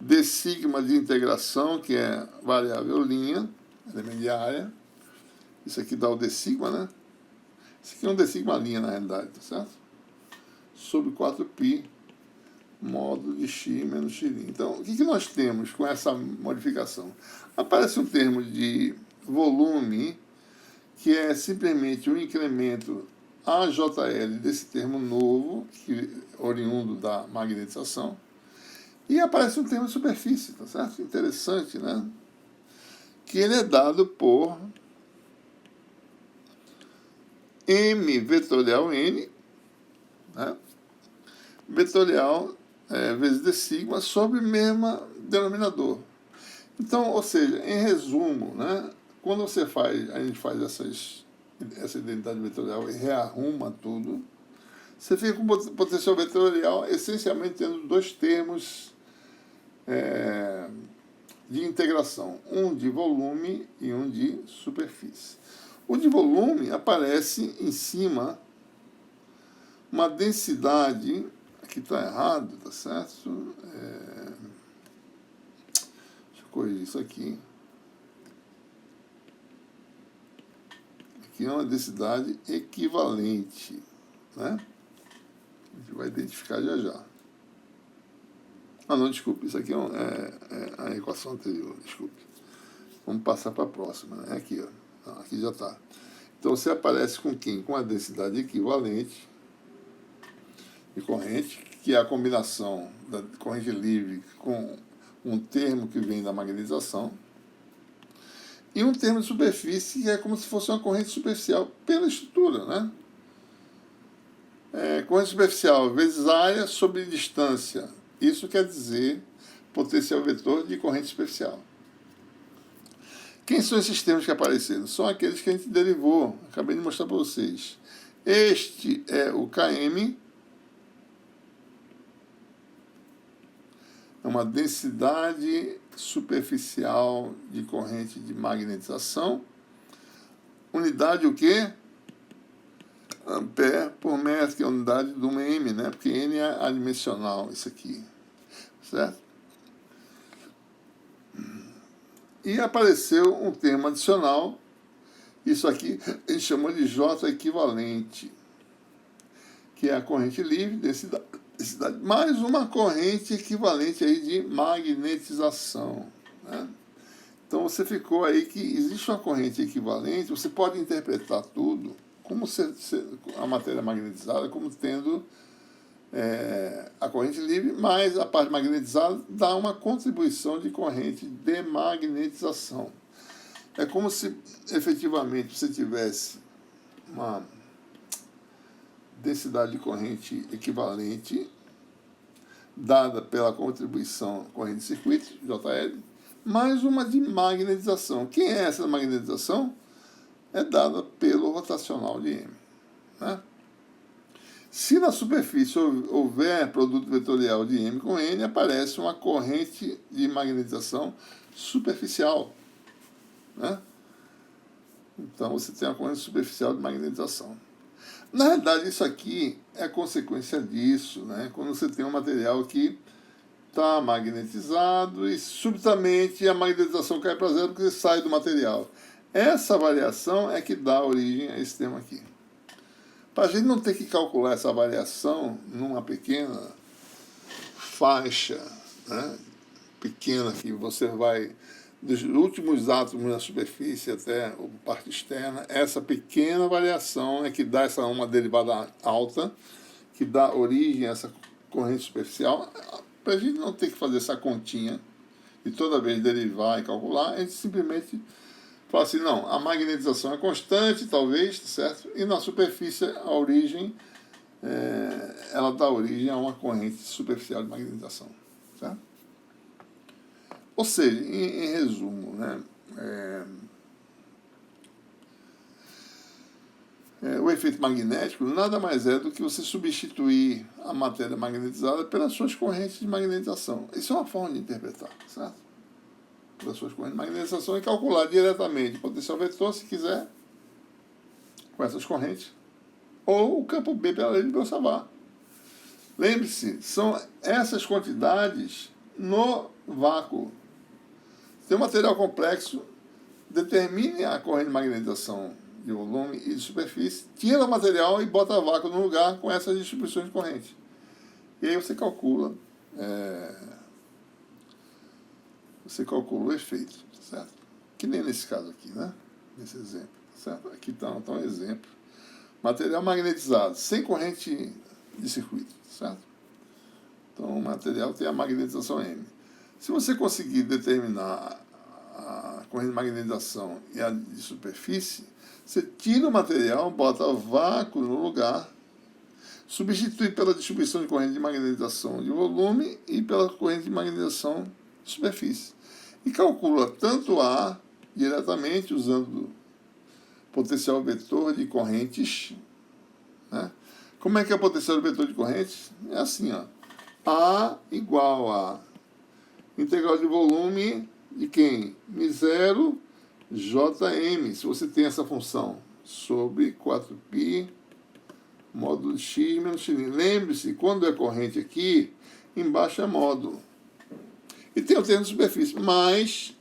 d sigma de integração, que é variável linha, elemento de área. Isso aqui dá o d sigma, né? Isso aqui é um d sigma linha, na realidade, tá certo? Sobre 4π módulo de x menos x'. Então, o que nós temos com essa modificação? Aparece um termo de volume, que é simplesmente um incremento AJL desse termo novo, que oriundo da magnetização, e aparece um termo de superfície, tá certo? Interessante, né? Que ele é dado por M vetorial N, né? Vetorial vezes d sigma sobre o mesmo denominador. Então, ou seja, em resumo, né, quando a gente faz essa identidade vetorial e rearruma tudo, você fica com potencial vetorial essencialmente tendo 2 termos de integração, um de volume e um de superfície. O de volume aparece em cima uma densidade. Aqui está errado, tá certo? Deixa eu corrigir isso aqui. Aqui é uma densidade equivalente, né? A gente vai identificar já já. Ah, não, desculpe, isso aqui é a equação anterior, desculpe. Vamos passar para a próxima, né? Aqui, ó. Aqui já está. Então, você aparece com quem? Com a densidade equivalente de corrente, que é a combinação da corrente livre com um termo que vem da magnetização, e um termo de superfície, que é como se fosse uma corrente superficial pela estrutura, né? Corrente superficial vezes área sobre distância. Isso quer dizer potencial vetor de corrente superficial. Quem são esses termos que apareceram? São aqueles que a gente derivou. Acabei de mostrar para vocês. Este é o Km, é uma densidade superficial de corrente de magnetização. Unidade o quê? Ampere por metro, que é a unidade de uma M, né? Porque N é adimensional, isso aqui. Certo? E apareceu um termo adicional, isso aqui a gente chamou de J equivalente, que é a corrente livre, densidade, mais uma corrente equivalente aí de magnetização, né? Então você ficou aí que existe uma corrente equivalente, você pode interpretar tudo como a matéria magnetizada como tendo a corrente livre, mas a parte magnetizada dá uma contribuição de corrente de magnetização. É como se efetivamente você tivesse densidade de corrente equivalente dada pela contribuição corrente de circuito, JL, mais uma de magnetização. Quem é essa magnetização? É dada pelo rotacional de M. Né? Se na superfície houver produto vetorial de M com N, aparece uma corrente de magnetização superficial. Né? Então, você tem uma corrente superficial de magnetização. Na realidade, isso aqui é consequência disso, né? Quando você tem um material que está magnetizado e subitamente a magnetização cai para zero porque você sai do material. Essa variação é que dá origem a esse termo aqui. Para a gente não ter que calcular essa variação numa pequena faixa, né? Pequena, que você vai dos últimos átomos na superfície até a parte externa, essa pequena variação é que dá uma derivada alta, que dá origem a essa corrente superficial. Para a gente não ter que fazer essa continha e toda vez derivar e calcular, a gente simplesmente fala assim, não, a magnetização é constante, talvez, certo? E na superfície a origem, ela dá origem a uma corrente superficial de magnetização, certo? Ou seja, em resumo, né, o efeito magnético nada mais é do que você substituir a matéria magnetizada pelas suas correntes de magnetização. Isso é uma forma de interpretar, certo? Pelas suas correntes de magnetização e calcular diretamente o potencial vetor, se quiser, com essas correntes, ou o campo B pela lei de Biot-Savart. Lembre-se, são essas quantidades no vácuo. Tem um material complexo, determine a corrente de magnetização de volume e de superfície, tira o material e bota vácuo no lugar com essas distribuições de corrente. E aí você calcula o efeito, certo? Que nem nesse caso aqui, né? Nesse exemplo, certo? Aqui está um exemplo. Material magnetizado, sem corrente de circuito, certo? Então o material tem a magnetização M. Se você conseguir determinar a corrente de magnetização e a de superfície, você tira o material, bota vácuo no lugar, substitui pela distribuição de corrente de magnetização de volume e pela corrente de magnetização de superfície. E calcula tanto A diretamente usando potencial vetor de correntes. Né? Como é que é o potencial vetor de correntes? É assim, ó. A igual a integral de volume de quem? μ0 Jm, se você tem essa função, sobre 4π módulo x menos x'. Lembre-se, quando é corrente aqui, embaixo é módulo. E tem o termo de superfície, mais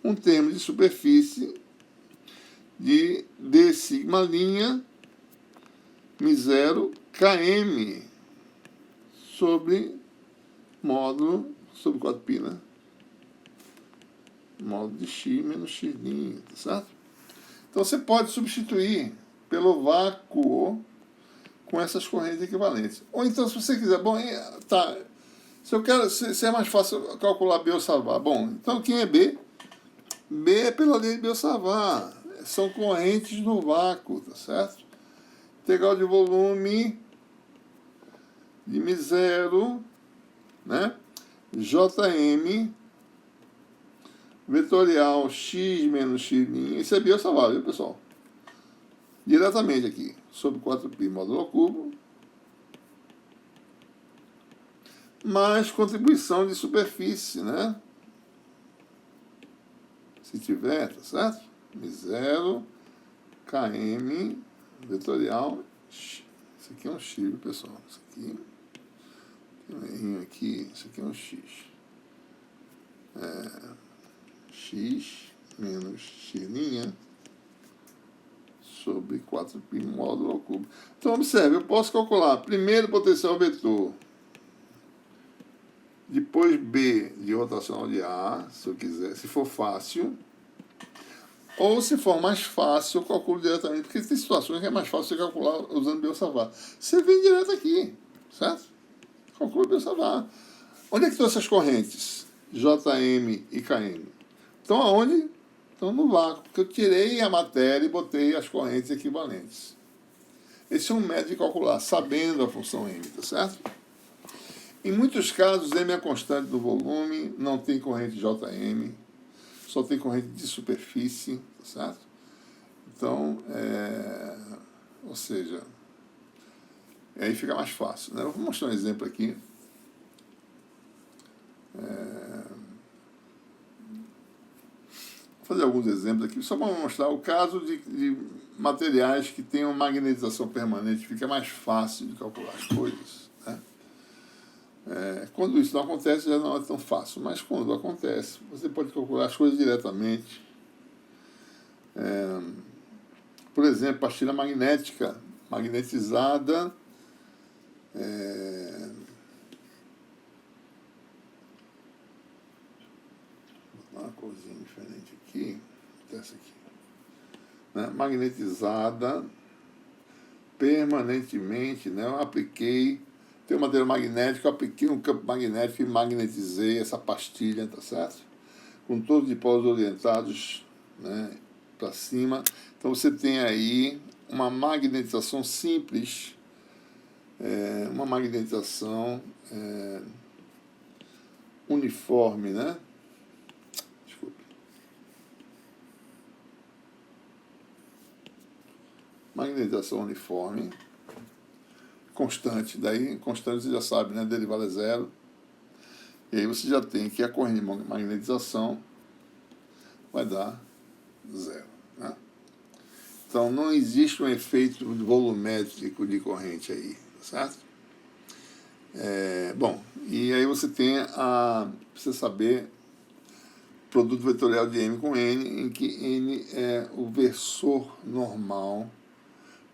um termo de superfície de d sigma linha μ0 km sobre módulo sobre 4π, né? Módulo de x menos x', tá certo? Então você pode substituir pelo vácuo com essas correntes equivalentes. Ou então, se você quiser, bom, tá, se é mais fácil calcular Biot-Savart. Bom, então quem é B? B é pela lei de Biot-Savart. São correntes no vácuo, tá certo? Integral de volume de μ0, né? Jm vetorial x menos x'. Isso é Biot-Savart, viu, pessoal? Diretamente aqui, sobre 4π módulo ao cubo, mais contribuição de superfície, né? Se tiver, tá certo? μ0 km vetorial x. Isso aqui é um x, viu, pessoal? Isso aqui tem um errinho aqui, isso aqui é um x. X menos x' sobre 4π módulo ao cubo. Então, observe, eu posso calcular primeiro potencial vetor, depois B de rotacional de A, se eu quiser, se for fácil, ou se for mais fácil, eu calculo diretamente, porque tem situações que é mais fácil você calcular usando Biot-Savart. Você vem direto aqui, certo? Calcula Biot-Savart. Onde é que estão essas correntes? Jm e Km. Estão aonde? Estão no vácuo, porque eu tirei a matéria e botei as correntes equivalentes. Esse é um método de calcular, sabendo a função M, tá certo? Em muitos casos, M é a constante do volume, não tem corrente JM, só tem corrente de superfície, tá certo? Então, ou seja, aí fica mais fácil, né? Eu vou mostrar um exemplo aqui. Vou fazer alguns exemplos aqui, só para mostrar o caso de materiais que têm uma magnetização permanente, fica mais fácil de calcular as coisas, né? Quando isso não acontece, já não é tão fácil, mas quando acontece, você pode calcular as coisas diretamente. Por exemplo, pastilha magnética, magnetizada, uma corzinha diferente aqui, essa aqui, né? Magnetizada permanentemente, né? Eu apliquei, tem um material magnético, eu apliquei um campo magnético e magnetizei essa pastilha, tá certo? Com todos os polos orientados, né, para cima. Então você tem aí uma magnetização simples, uma magnetização uniforme, né? Magnetização uniforme, constante, daí constante você já sabe, né, derivada é zero, e aí você já tem que a corrente de magnetização vai dar zero, né? Então não existe um efeito volumétrico de corrente aí, certo? Bom, e aí você tem precisa saber produto vetorial de M com N, em que N é o versor normal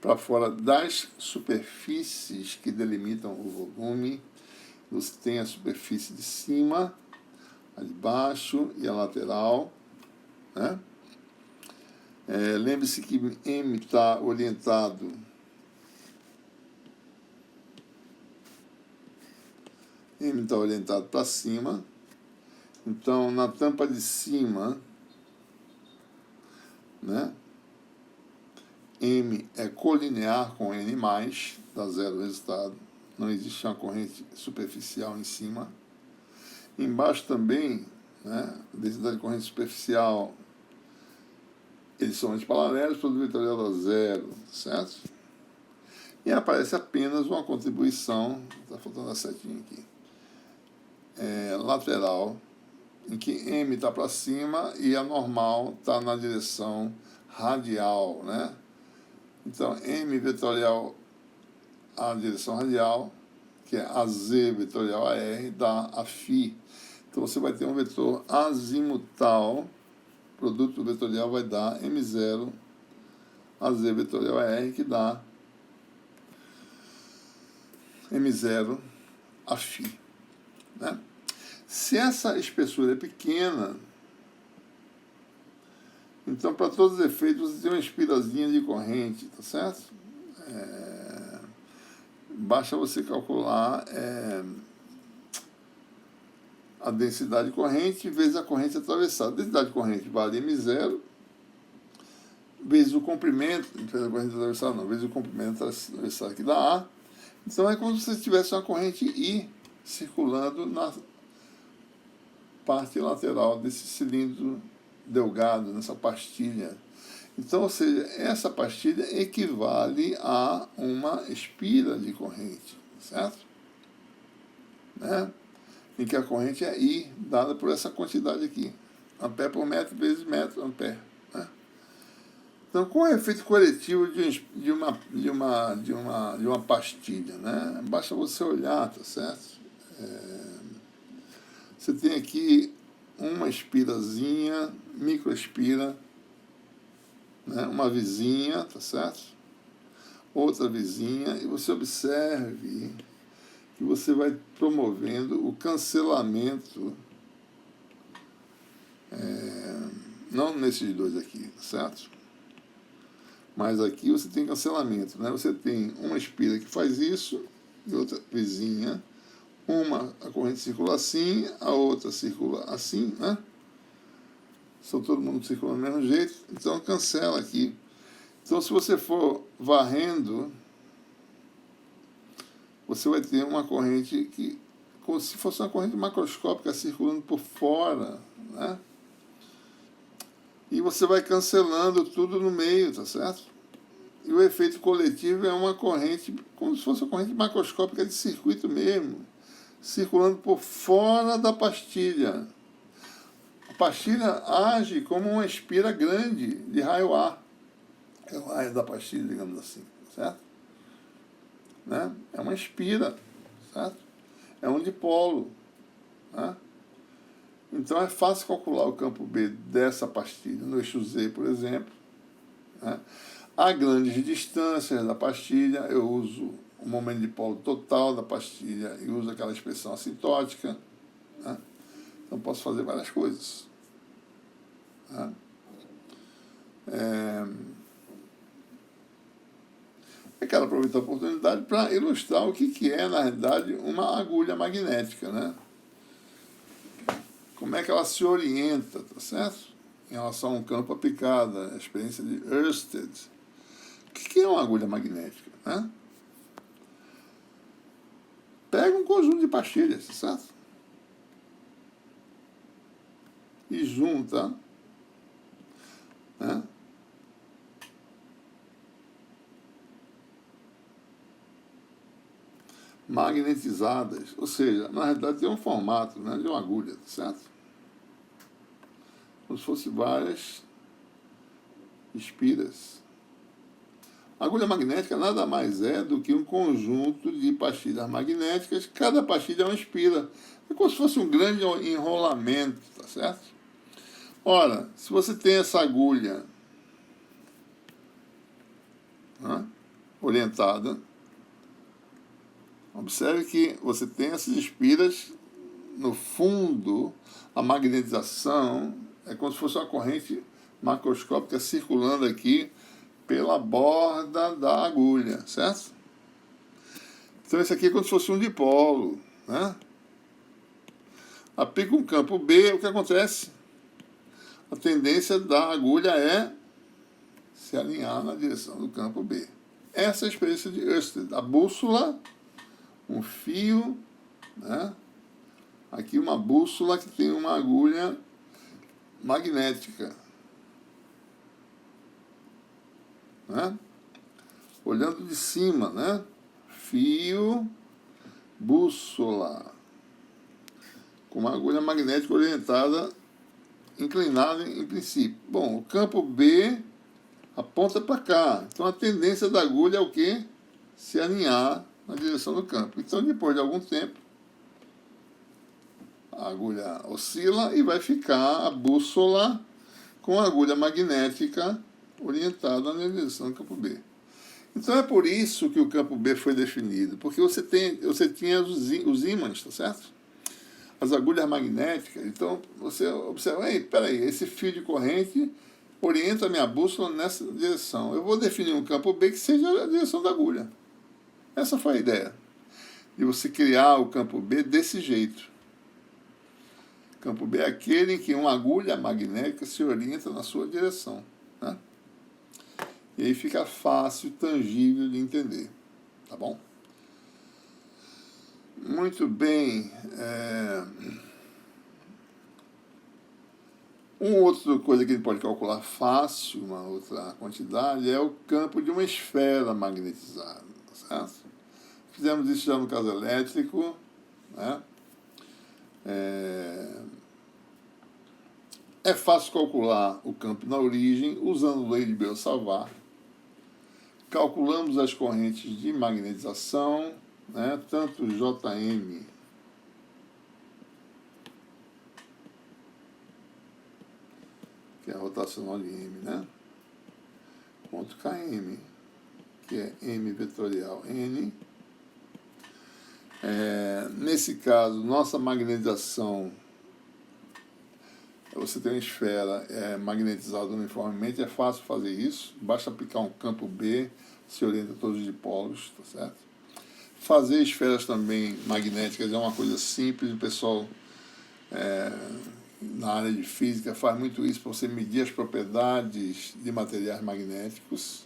para fora das superfícies que delimitam o volume. Você tem a superfície de cima, a de baixo e a lateral, né? Lembre-se que M está orientado para cima. Então, na tampa de cima, né, M é colinear com N+, dá zero o resultado. Não existe uma corrente superficial em cima. Embaixo também, né, a densidade de corrente superficial, eles são antiparalelos, o produto vetorial dá zero, certo? E aparece apenas uma contribuição, está faltando a setinha aqui, lateral, em que M está para cima e a normal está na direção radial, né? Então, M vetorial a direção radial, que é AZ vetorial a R, dá a φ. Então, você vai ter um vetor azimutal, produto vetorial vai dar M0 AZ vetorial a R, que dá M0 a φ, né? Se essa espessura é pequena, então, para todos os efeitos, você tem uma espirazinha de corrente, tá certo? Basta você calcular a densidade de corrente vezes a corrente atravessada. A densidade de corrente vale M0 vezes o comprimento, vezes a corrente atravessada não, vezes o comprimento atravessado, que dá A. Então, é como se você tivesse uma corrente I circulando na parte lateral desse cilindro delgado, nessa pastilha. Então, ou seja, essa pastilha equivale a uma espira de corrente, certo? Né? Em que a corrente é I, dada por essa quantidade aqui. Ampere por metro vezes metro, ampere. Né? Então, qual é o efeito coletivo de uma pastilha? Né? Basta você olhar, tá certo? Você tem aqui uma espirazinha, microespira, né? Uma vizinha, tá certo? Outra vizinha, e você observe que você vai promovendo o cancelamento, não nesses dois aqui, certo? Mas aqui você tem cancelamento, né? Você tem uma espira que faz isso, e outra vizinha. A corrente circula assim, a outra circula assim, né? São todo mundo circulando do mesmo jeito, então cancela aqui. Então, se você for varrendo, você vai ter uma corrente que, como se fosse uma corrente macroscópica circulando por fora, né? E você vai cancelando tudo no meio, tá certo? E o efeito coletivo é uma corrente, como se fosse uma corrente macroscópica de circuito mesmo, circulando por fora da pastilha. A pastilha age como uma espira grande de raio-ar. É o raio da pastilha, digamos assim, certo? Né? É uma espira, certo? É um dipolo, né? Então é fácil calcular o campo B dessa pastilha no eixo Z, por exemplo, né? A grandes distâncias da pastilha, eu uso o momento de dipolo total da pastilha e uso aquela expressão assintótica, né? Então posso fazer várias coisas, né? Eu quero aproveitar a oportunidade para ilustrar o que é, na realidade, uma agulha magnética, né? Como é que ela se orienta, tá certo? Em relação a um campo aplicado, a experiência de Ørsted. O que é uma agulha magnética, né? Pega um conjunto de pastilhas, tá certo? E junta, né? Magnetizadas, ou seja, na realidade tem um formato, né, de uma agulha, certo? Como se fosse várias espiras. A agulha magnética nada mais é do que um conjunto de pastilhas magnéticas, cada pastilha é uma espira. É como se fosse um grande enrolamento, tá certo? Ora, se você tem essa agulha, né, orientada, observe que você tem essas espiras, no fundo, a magnetização é como se fosse uma corrente macroscópica circulando aqui pela borda da agulha, certo? Então esse aqui é como se fosse um dipolo, né? Aplica um campo B, o que acontece? A tendência da agulha é se alinhar na direção do campo B. Essa é a experiência de Ørsted. A bússola, um fio, né? Aqui uma bússola que tem uma agulha magnética, né? Olhando de cima, né? Fio, bússola, com uma agulha magnética orientada, inclinada em princípio. Bom, o campo B aponta para cá. Então a tendência da agulha é o quê? Se alinhar na direção do campo. Então depois de algum tempo, a agulha oscila e vai ficar a bússola com a agulha magnética orientada na direção do campo B. Então é por isso que o campo B foi definido, porque você tinha os ímãs, tá certo? As agulhas magnéticas. Então você observa, peraí, esse fio de corrente orienta a minha bússola nessa direção. Eu vou definir um campo B que seja a direção da agulha. Essa foi a ideia, de você criar o campo B desse jeito. Campo B é aquele em que uma agulha magnética se orienta na sua direção, né? E aí fica fácil, tangível de entender, tá bom? Muito bem. Uma outra coisa que a gente pode calcular fácil, uma outra quantidade, é o campo de uma esfera magnetizada, certo? Fizemos isso já no caso elétrico, né? É fácil calcular o campo na origem usando lei de Beer-Savart. Calculamos as correntes de magnetização, né? Tanto Jm que é a rotacional de M, né? Ponto Km, que é M vetorial N. Nesse caso, nossa magnetização, você tem uma esfera magnetizada uniformemente, é fácil fazer isso, basta aplicar um campo B, se orienta todos os dipolos, tá certo? Fazer esferas também magnéticas é uma coisa simples, o pessoal na área de física faz muito isso para você medir as propriedades de materiais magnéticos.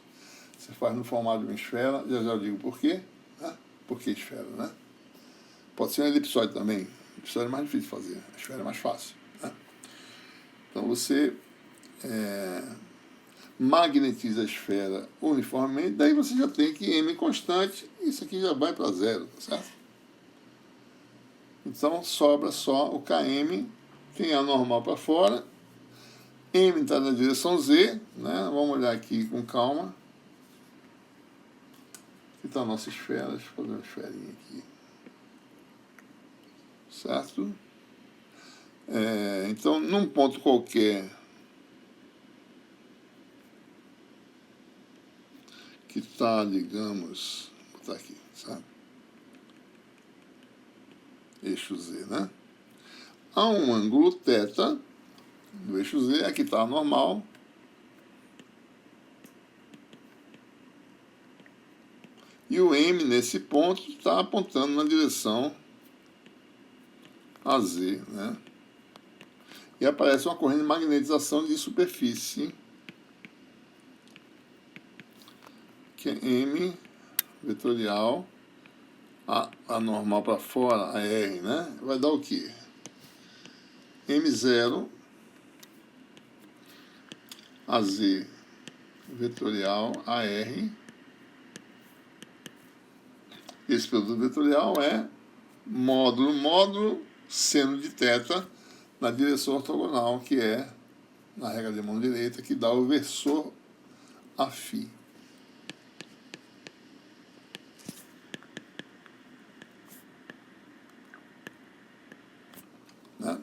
Você faz no formato de uma esfera, já eu digo por quê, né? Por que esfera, né? Pode ser um elipsoide também. A elipsoide é mais difícil de fazer, a esfera é mais fácil, né? Então você magnetiza a esfera uniformemente, daí você já tem que M constante, e isso aqui já vai para zero, certo? Então sobra só o Km, tem a normal para fora, M está na direção Z, né? Vamos olhar aqui com calma. Aqui está a nossa esfera, deixa eu fazer uma esferinha aqui. Certo? Então, num ponto qualquer que está, digamos, vou botar aqui, sabe? Eixo Z, né? Há um ângulo θ do eixo Z, aqui está a normal. E o M, nesse ponto, está apontando na direção AZ, né? E aparece uma corrente de magnetização de superfície, que é M vetorial, a normal para fora, a R, né? Vai dar o quê? M0, AZ vetorial, AR. Esse produto vetorial é módulo, seno de θ na direção ortogonal, que é na regra de mão direita, que dá o versor a φ. Né?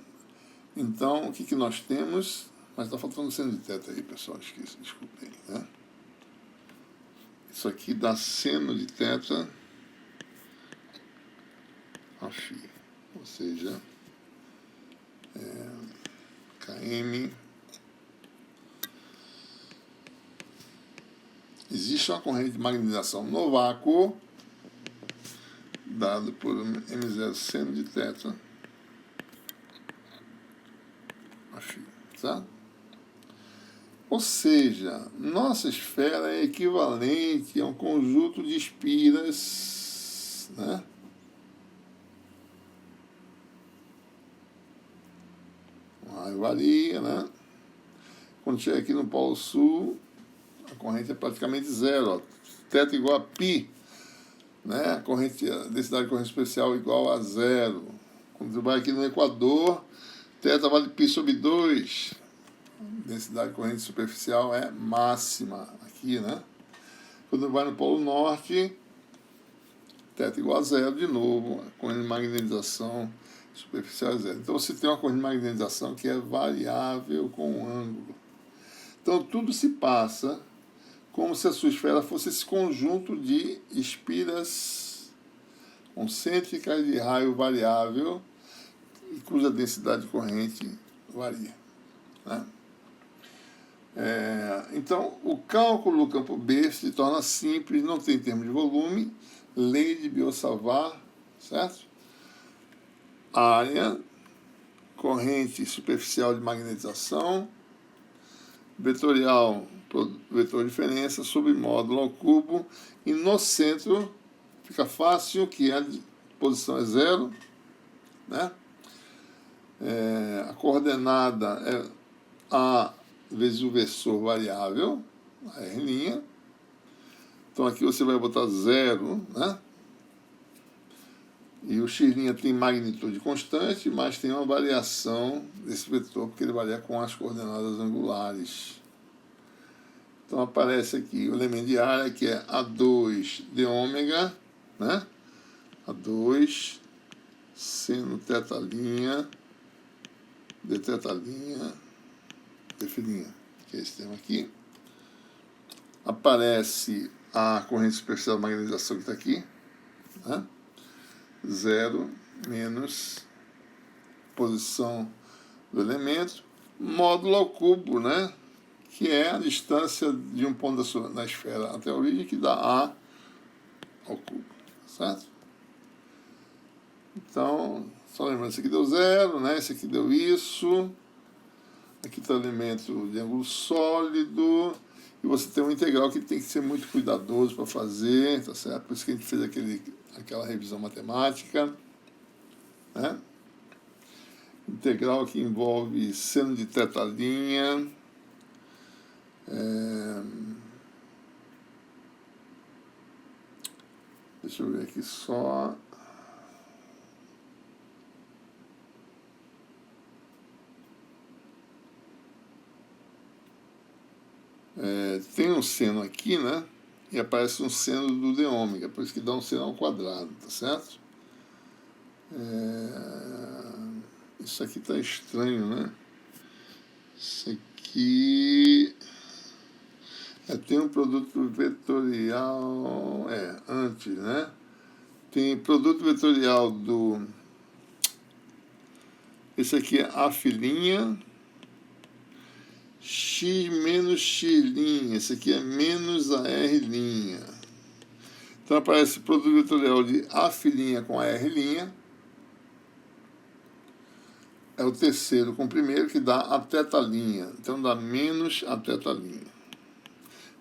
Então, o que nós temos? Mas está faltando seno de θ aí, pessoal, esqueci, desculpem. Né? Isso aqui dá seno de θ a φ, ou seja, Km. Existe uma corrente de magnetização no vácuo, dado por M0 seno de θ a φ, tá? Ou seja, nossa esfera é equivalente a um conjunto de espiras, né? Aí varia, né? Quando chega aqui no Polo Sul, a corrente é praticamente zero, ó. Θ igual a π, né? A densidade de corrente especial igual a zero. Quando você vai aqui no Equador, θ vale π sobre 2. Densidade de corrente superficial é máxima aqui, né? Quando vai no Polo Norte, θ igual a zero de novo, a corrente de magnetização superficial é zero. Então você tem uma corrente de magnetização que é variável com o ângulo. Então tudo se passa como se a sua esfera fosse esse conjunto de espiras concêntricas de raio variável e cuja densidade de corrente varia, né? Então, o cálculo do campo B se torna simples, não tem termo de volume, lei de Biot-Savart, certo? Área, corrente superficial de magnetização, vetorial, vetor de diferença, sobre módulo ao cubo, e no centro fica fácil, que a posição é zero, né? A coordenada é A vezes o versor variável, a R'. Então aqui você vai botar zero, né? E o x' tem magnitude constante, mas tem uma variação desse vetor, porque ele varia com as coordenadas angulares. Então aparece aqui o elemento de área, que é A2 de ômega, né? A2 seno θ' de θ', definir, que é esse termo aqui. Aparece a corrente superficial de magnetização que está aqui, né? 0 menos posição do elemento, módulo ao cubo, né? Que é a distância de um ponto da esfera até a origem, que dá A ao cubo, certo? Então, só lembrando, esse aqui deu 0, né? Esse aqui deu isso. Aqui está o elemento de ângulo sólido. E você tem um integral que tem que ser muito cuidadoso para fazer, tá certo? Por isso que a gente fez aquele aquela revisão matemática, né? Integral que envolve seno de tetalinha, deixa eu ver aqui só. Tem um seno aqui, né? E aparece um seno do d ômega, por isso que dá um seno ao quadrado, tá certo? Isso aqui tá estranho, né? Isso aqui tem um produto vetorial, antes, né? Tem produto vetorial do... Esse aqui é afilinha, x menos x', esse aqui é menos a r'. Então aparece o produto vetorial de afilinha com a r', é o terceiro com o primeiro, que dá a tetalinha, então dá menos a tetalinha.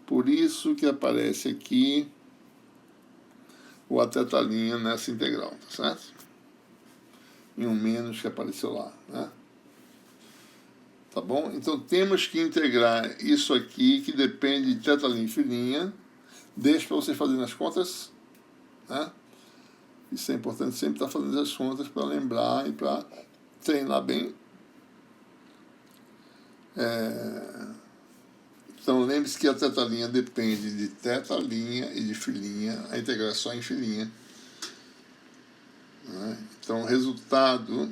Por isso que aparece aqui o a tetalinha nessa integral, tá certo? E um menos que apareceu lá, né? Tá bom? Então temos que integrar isso aqui, que depende de tetalinha e filinha. Deixa para vocês fazerem as contas, né? Isso é importante sempre estar fazendo as contas para lembrar e para treinar bem. Então lembre-se que a tetalinha depende de tetalinha e de filinha, a integral é só em filinha, né? Então o resultado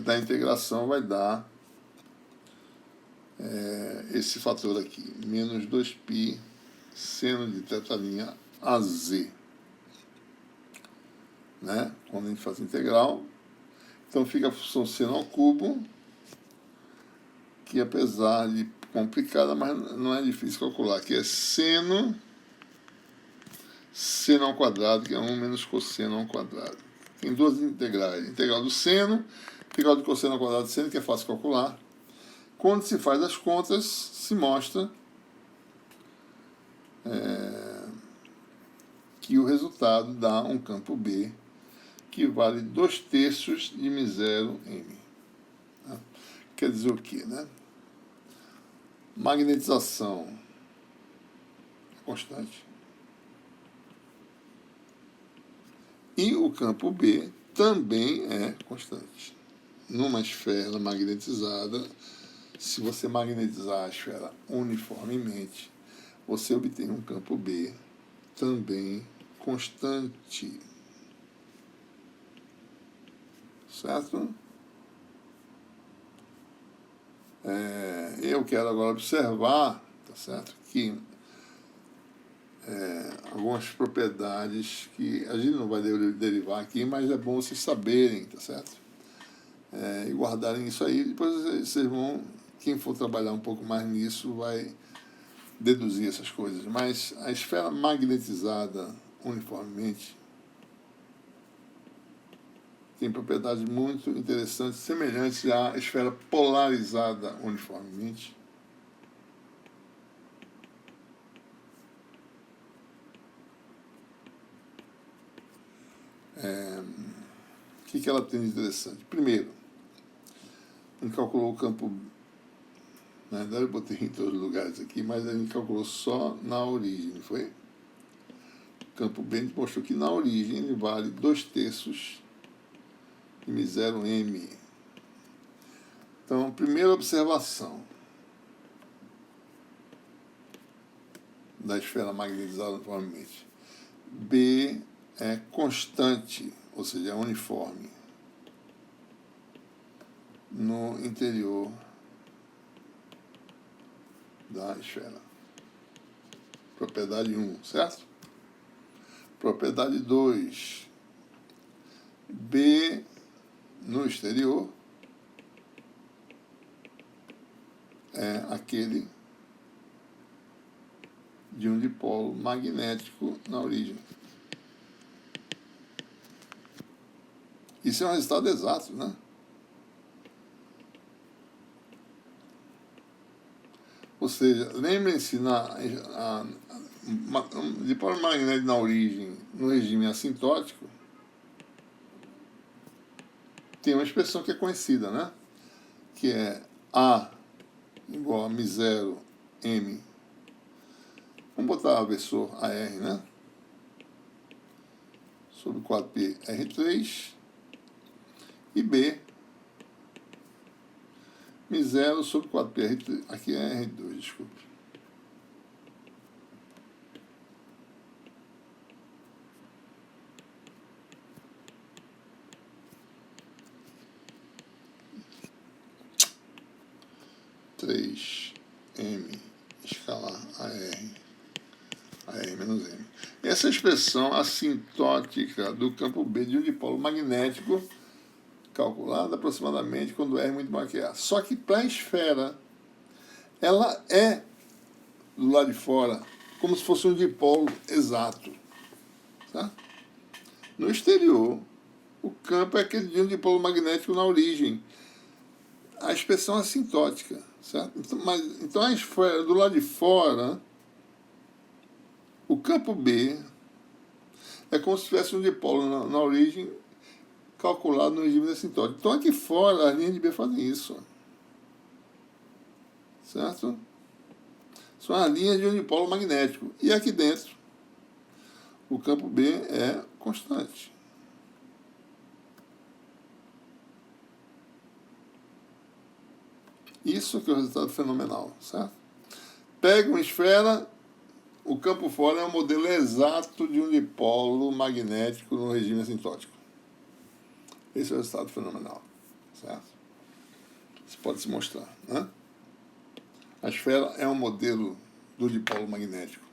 da integração vai dar esse fator aqui, menos 2π seno de tetalinha a z, né? Quando a gente faz a integral, então fica a função seno ao cubo, que apesar de complicada, mas não é difícil calcular, que é seno ao quadrado, que é 1 menos cosseno ao quadrado. Tem duas integrais, integral do seno, integral do cosseno ao quadrado do seno, que é fácil calcular. Quando se faz as contas, se mostra que o resultado dá um campo B, que vale 2/3 de μ0m. Quer dizer o quê, né? Magnetização constante. E o campo B também é constante. Numa esfera magnetizada, se você magnetizar a esfera uniformemente, você obtém um campo B também constante. Certo? Eu quero agora observar, tá certo, que algumas propriedades que a gente não vai derivar aqui, mas é bom vocês saberem, tá certo? E guardarem isso aí, depois vocês vão, quem for trabalhar um pouco mais nisso, vai deduzir essas coisas. Mas a esfera magnetizada uniformemente tem propriedades muito interessantes, semelhantes à esfera polarizada uniformemente. O que ela tem de interessante? Primeiro, a gente calculou o campo, na verdade eu botei em todos os lugares aqui, mas a gente calculou só na origem, não foi? O campo B, a gente mostrou que na origem ele vale 2/3 de μ0m. Então, primeira observação da esfera magnetizada uniformemente. B é constante, ou seja, é uniforme no interior da esfera. Propriedade 1, certo? Propriedade 2. B no exterior é aquele de um dipolo magnético na origem. Isso é um resultado exato, né? Ou seja, lembrem-se dipolo magnético na origem, no regime assintótico, tem uma expressão que é conhecida, né? Que é A igual a μ0 M. Vamos botar o versor AR, né? Sobre 4π R3 e B μ0 sobre 4π R3. Aqui é R2, desculpe. M escalar AR menos M. Essa expressão assintótica do campo B de um dipolo magnético calculada aproximadamente quando R é muito maior que A. Só que para a esfera, ela é do lado de fora como se fosse um dipolo exato. Tá? No exterior, o campo é aquele de um dipolo magnético na origem. A expressão assintótica. Certo? Então a esfera do lado de fora, o campo B é como se tivesse um dipolo na origem calculado no regime assintótico. Então aqui fora as linhas de B fazem isso. Certo? São as linhas de um dipolo magnético. E aqui dentro, o campo B é constante. Isso que é o resultado fenomenal, certo? Pega uma esfera, o campo fora é um modelo exato de um dipolo magnético no regime assintótico. Esse é o resultado fenomenal, certo? Isso pode se mostrar, né? A esfera é um modelo do dipolo magnético.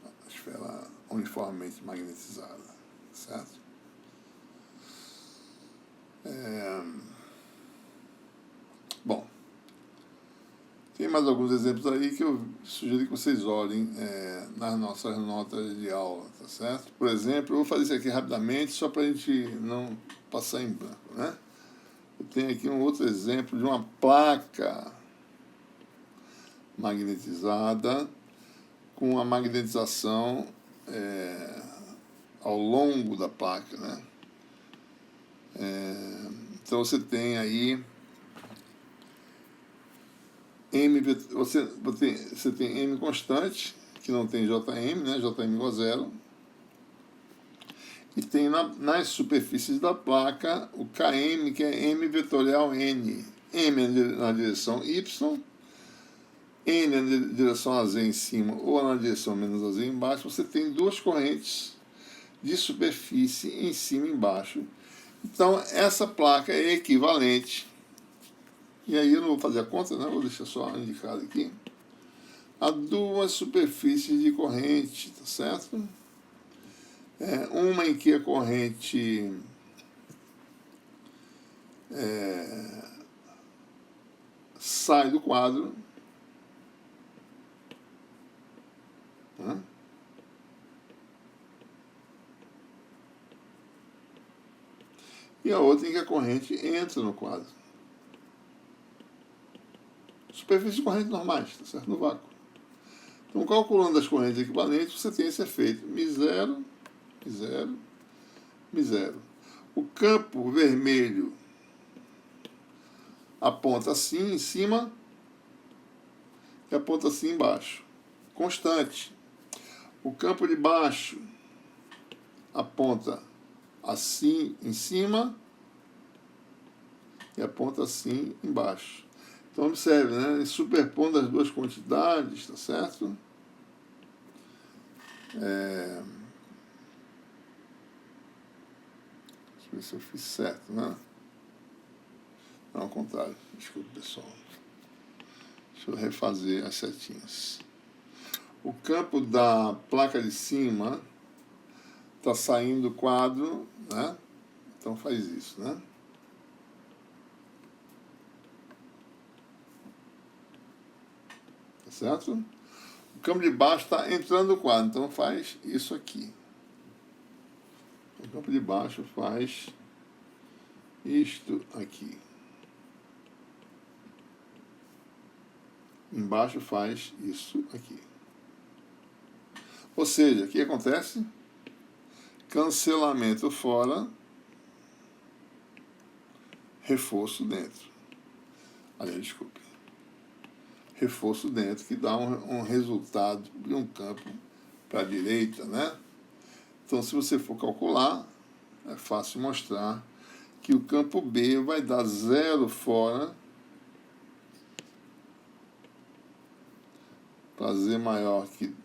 A esfera uniformemente magnetizada, certo? Bom, tem mais alguns exemplos aí que eu sugiro que vocês olhem nas nossas notas de aula, tá certo? Por exemplo, eu vou fazer isso aqui rapidamente, só para a gente não passar em branco, né? Eu tenho aqui um outro exemplo de uma placa magnetizada com a magnetização ao longo da placa, né? Então você tem aí M, você tem M constante, que não tem JM, né? JM igual a zero. E tem nas superfícies da placa o KM, que é M vetorial N. M na direção Y, N na direção AZ em cima ou na direção menos AZ embaixo. Você tem duas correntes de superfície em cima e embaixo. Então, essa placa é equivalente. E aí eu não vou fazer a conta, né? Vou deixar só indicado aqui. A duas superfícies de corrente, tá certo? Uma em que a corrente sai do quadro, né? E a outra em que a corrente entra no quadro. Superfícies de corrente normais, tá certo? No vácuo. Então, calculando as correntes equivalentes, você tem esse efeito. μ0, μ0, μ0. O campo vermelho aponta assim em cima e aponta assim embaixo. Constante. O campo de baixo aponta assim em cima e aponta assim embaixo. Então, observe, né? Superpondo as duas quantidades, tá certo? Deixa eu ver se eu fiz certo, né? Não, ao contrário. Desculpa, pessoal. Deixa eu refazer as setinhas. O campo da placa de cima está saindo do quadro, né? Então faz isso, né? Tá certo? O campo de baixo está entrando no quadro, então faz isso aqui. O campo de baixo faz isto aqui. Embaixo faz isso aqui. Ou seja, o que acontece? Cancelamento fora, reforço dentro. Aliás, desculpe. Reforço dentro, que dá um resultado de um campo para a direita, né? Então, se você for calcular, é fácil mostrar que o campo B vai dar 0 fora para Z maior que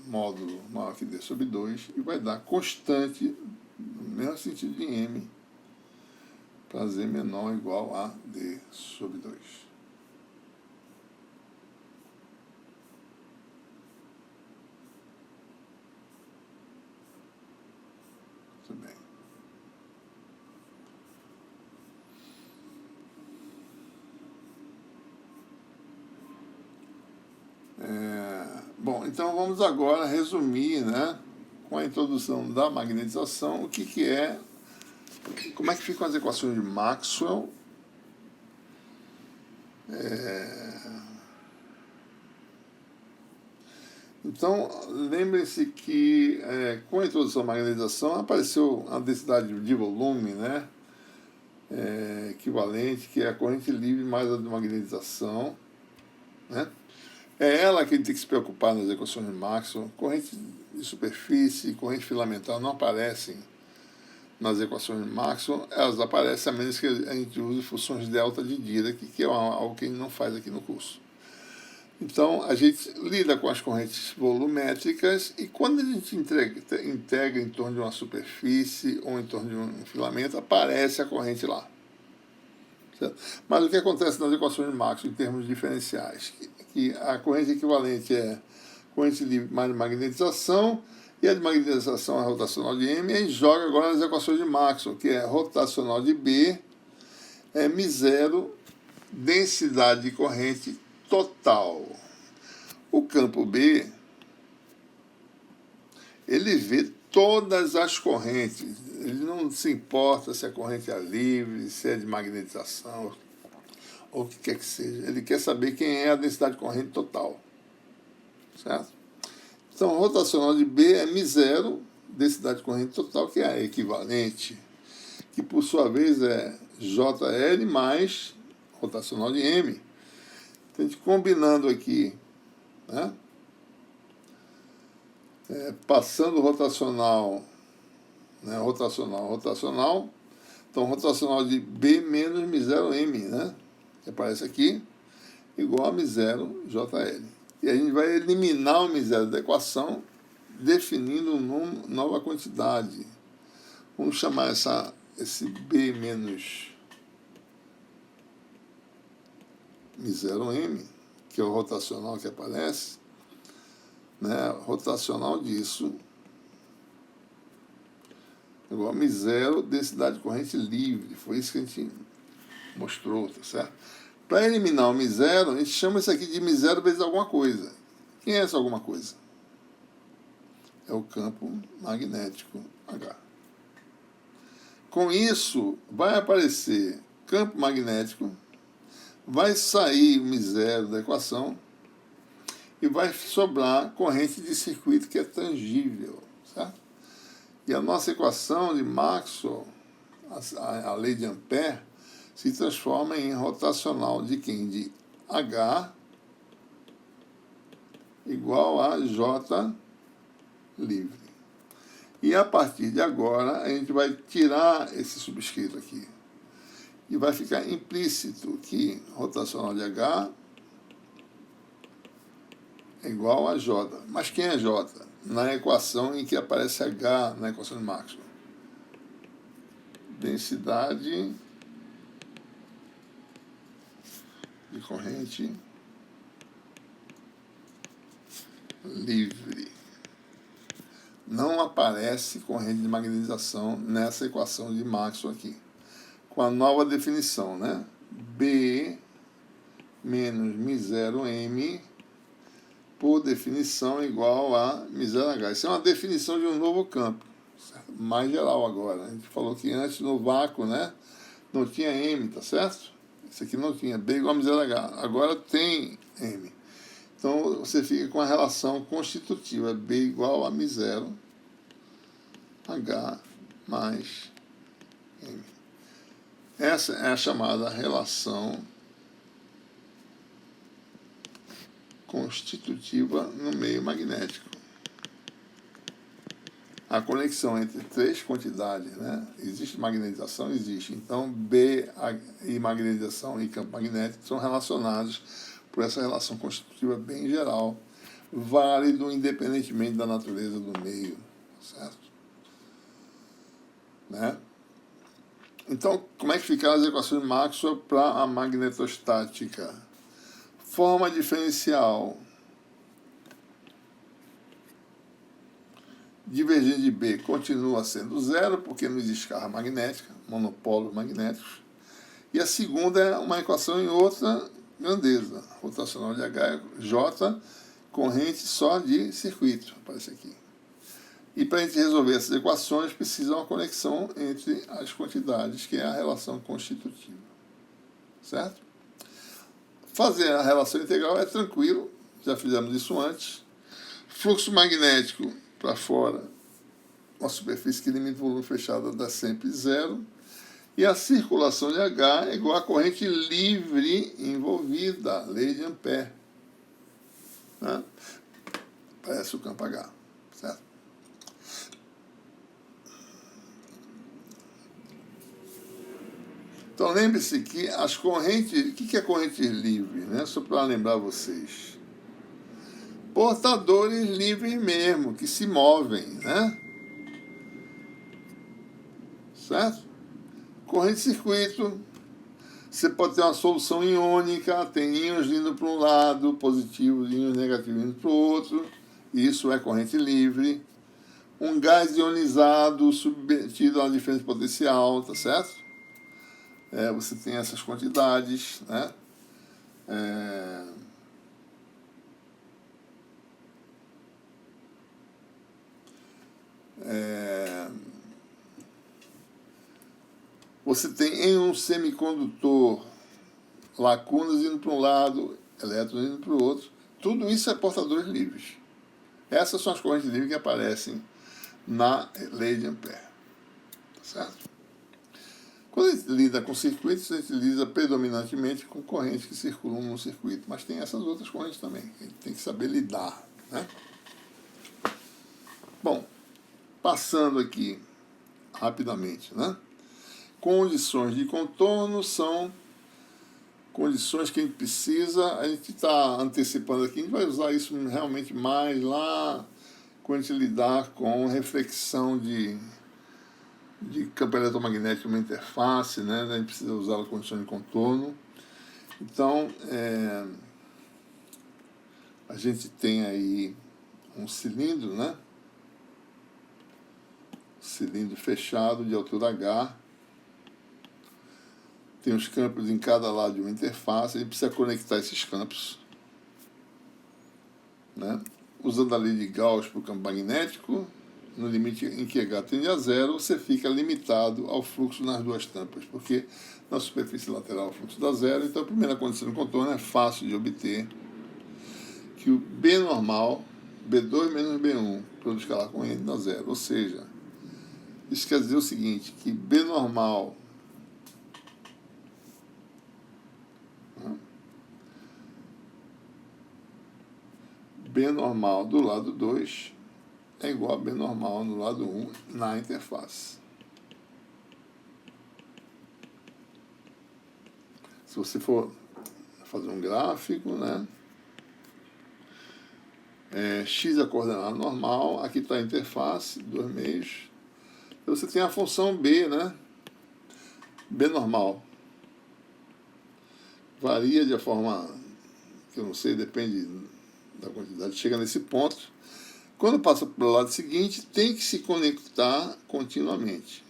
módulo maior que D sobre 2 e vai dar constante no mesmo sentido de M para Z menor ou igual a D sobre 2. Muito bem. Bom, então vamos agora resumir, né, com a introdução da magnetização, o que é, como é que ficam as equações de Maxwell. Então, lembre-se que com a introdução da magnetização apareceu a densidade de volume, né, equivalente, que é a corrente livre mais a de magnetização, né? É ela que a gente tem que se preocupar nas equações de Maxwell. Corrente de superfície e corrente filamentar não aparecem nas equações de Maxwell, elas aparecem a menos que a gente use funções delta de Dirac, que é algo que a gente não faz aqui no curso. Então, a gente lida com as correntes volumétricas e quando a gente integra em torno de uma superfície ou em torno de um filamento, aparece a corrente lá. Certo? Mas o que acontece nas equações de Maxwell em termos diferenciais? Que a corrente equivalente é corrente livre mais magnetização, e a de magnetização é rotacional de M, e a gente joga agora nas equações de Maxwell, que é rotacional de B, é μ0, densidade de corrente total. O campo B, ele vê todas as correntes, ele não se importa se a corrente é livre, se é de magnetização, ou o que quer que seja. Ele quer saber quem é a densidade de corrente total. Certo? Então, rotacional de B é μ0, densidade de corrente total, que é a equivalente, que por sua vez é JL mais rotacional de M. Então, a gente combinando aqui, né? Passando rotacional, né? Rotacional. Então, rotacional de B menos μ0M, né? Que aparece aqui, igual a μ0 JL. E a gente vai eliminar o μ0 da equação, definindo uma nova quantidade. Vamos chamar esse B menos μ0M, que é o rotacional que aparece, né? Rotacional disso igual a μ0, densidade de corrente livre. Foi isso que a gente mostrou, tá certo? Para eliminar o μ0, a gente chama isso aqui de μ0 vezes alguma coisa. Quem é essa alguma coisa? É o campo magnético H. Com isso, vai aparecer campo magnético, vai sair o μ0 da equação e vai sobrar corrente de circuito que é tangível, certo? E a nossa equação de Maxwell, a lei de Ampère, se transforma em rotacional de quem? De H igual a J livre. E a partir de agora, a gente vai tirar esse subscrito aqui. E vai ficar implícito que rotacional de H é igual a J. Mas quem é J? Na equação em que aparece H na equação de Maxwell. Densidade de corrente livre. Não aparece corrente de magnetização nessa equação de Maxwell aqui. Com a nova definição, né? B menos μ0M por definição igual a μ0H. Isso é uma definição de um novo campo, certo? Mais geral agora. A gente falou que antes no vácuo, né, não tinha M, tá certo? Isso aqui não tinha, B igual a μ0H. Agora tem M. Então, você fica com a relação constitutiva, B igual a μ0, H mais M. Essa é a chamada relação constitutiva no meio magnético. A conexão entre três quantidades, né? Existe magnetização? Existe. Então, B e magnetização e campo magnético são relacionados por essa relação constitutiva bem geral, válido independentemente da natureza do meio, certo? Né? Então, como é que ficaram as equações de Maxwell para a magnetostática? Forma diferencial. Divergente de B continua sendo zero, porque não existe carga magnética, monopolos magnéticos. E a segunda é uma equação em outra grandeza, rotacional de H, J, corrente só de circuito, aparece aqui. E para a gente resolver essas equações, precisa uma conexão entre as quantidades, que é a relação constitutiva. Certo? Fazer a relação integral é tranquilo, já fizemos isso antes. Fluxo magnético para fora, uma superfície que limita o volume fechado dá sempre zero. E a circulação de H é igual à corrente livre envolvida, lei de Ampère. Né? Parece o campo H, certo? Então lembre-se que as correntes... O que é corrente livre? Né? Só para lembrar vocês. Portadores livres mesmo, que se movem, né? Certo? Corrente de circuito, você pode ter uma solução iônica, tem íons indo para um lado, positivos, íons negativos indo para o outro, isso é corrente livre. Um gás ionizado submetido a uma diferença potencial, tá certo? Você tem essas quantidades, né? Você tem em um semicondutor lacunas indo para um lado, elétrons indo para o outro. Tudo isso é portadores livres. Essas são as correntes livres que aparecem na lei de Ampère. Tá certo? Quando a gente lida com circuitos, a gente lida predominantemente com correntes que circulam no circuito. Mas tem essas outras correntes também. A gente tem que saber lidar. Né? Bom, passando aqui rapidamente, né? Condições de contorno são condições que a gente precisa, a gente está antecipando aqui, a gente vai usar isso realmente mais lá quando a gente lidar com reflexão de campo eletromagnético numa interface, né? A gente precisa usar a condição de contorno. Então, a gente tem aí um cilindro, né? Cilindro fechado de altura H. Tem os campos em cada lado de uma interface, a gente precisa conectar esses campos, né? Usando a lei de Gauss para o campo magnético, no limite em que H tende a zero, você fica limitado ao fluxo nas duas tampas, porque na superfície lateral o fluxo dá zero, então a primeira condição de contorno é fácil de obter, que o B normal, B2 menos B1, produto escalar corrente dá zero, ou seja, isso quer dizer o seguinte, que B normal B normal do lado 2 é igual a B normal no lado 1 na interface. Se você for fazer um gráfico, né? X é a coordenada normal, aqui está a interface, 2 meios. Então você tem a função B, né? B normal. Varia de forma que eu não sei, depende da quantidade, chega nesse ponto. Quando passa para o lado seguinte, tem que se conectar continuamente.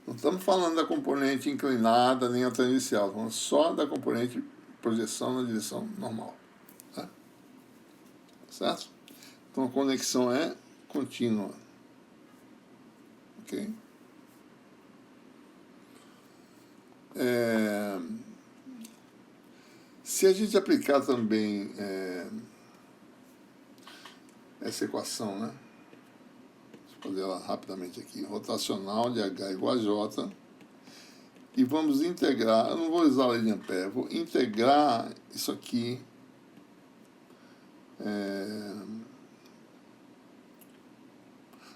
Não estamos falando da componente inclinada nem a tangencial, estamos falando só da componente projeção na direção normal. Tá? Certo? Então a conexão é contínua. Ok? Se a gente aplicar também essa equação, né? Deixa eu fazer ela rapidamente aqui. Rotacional de H igual a J. E vamos integrar, eu não vou usar a lei de Ampère, vou integrar isso aqui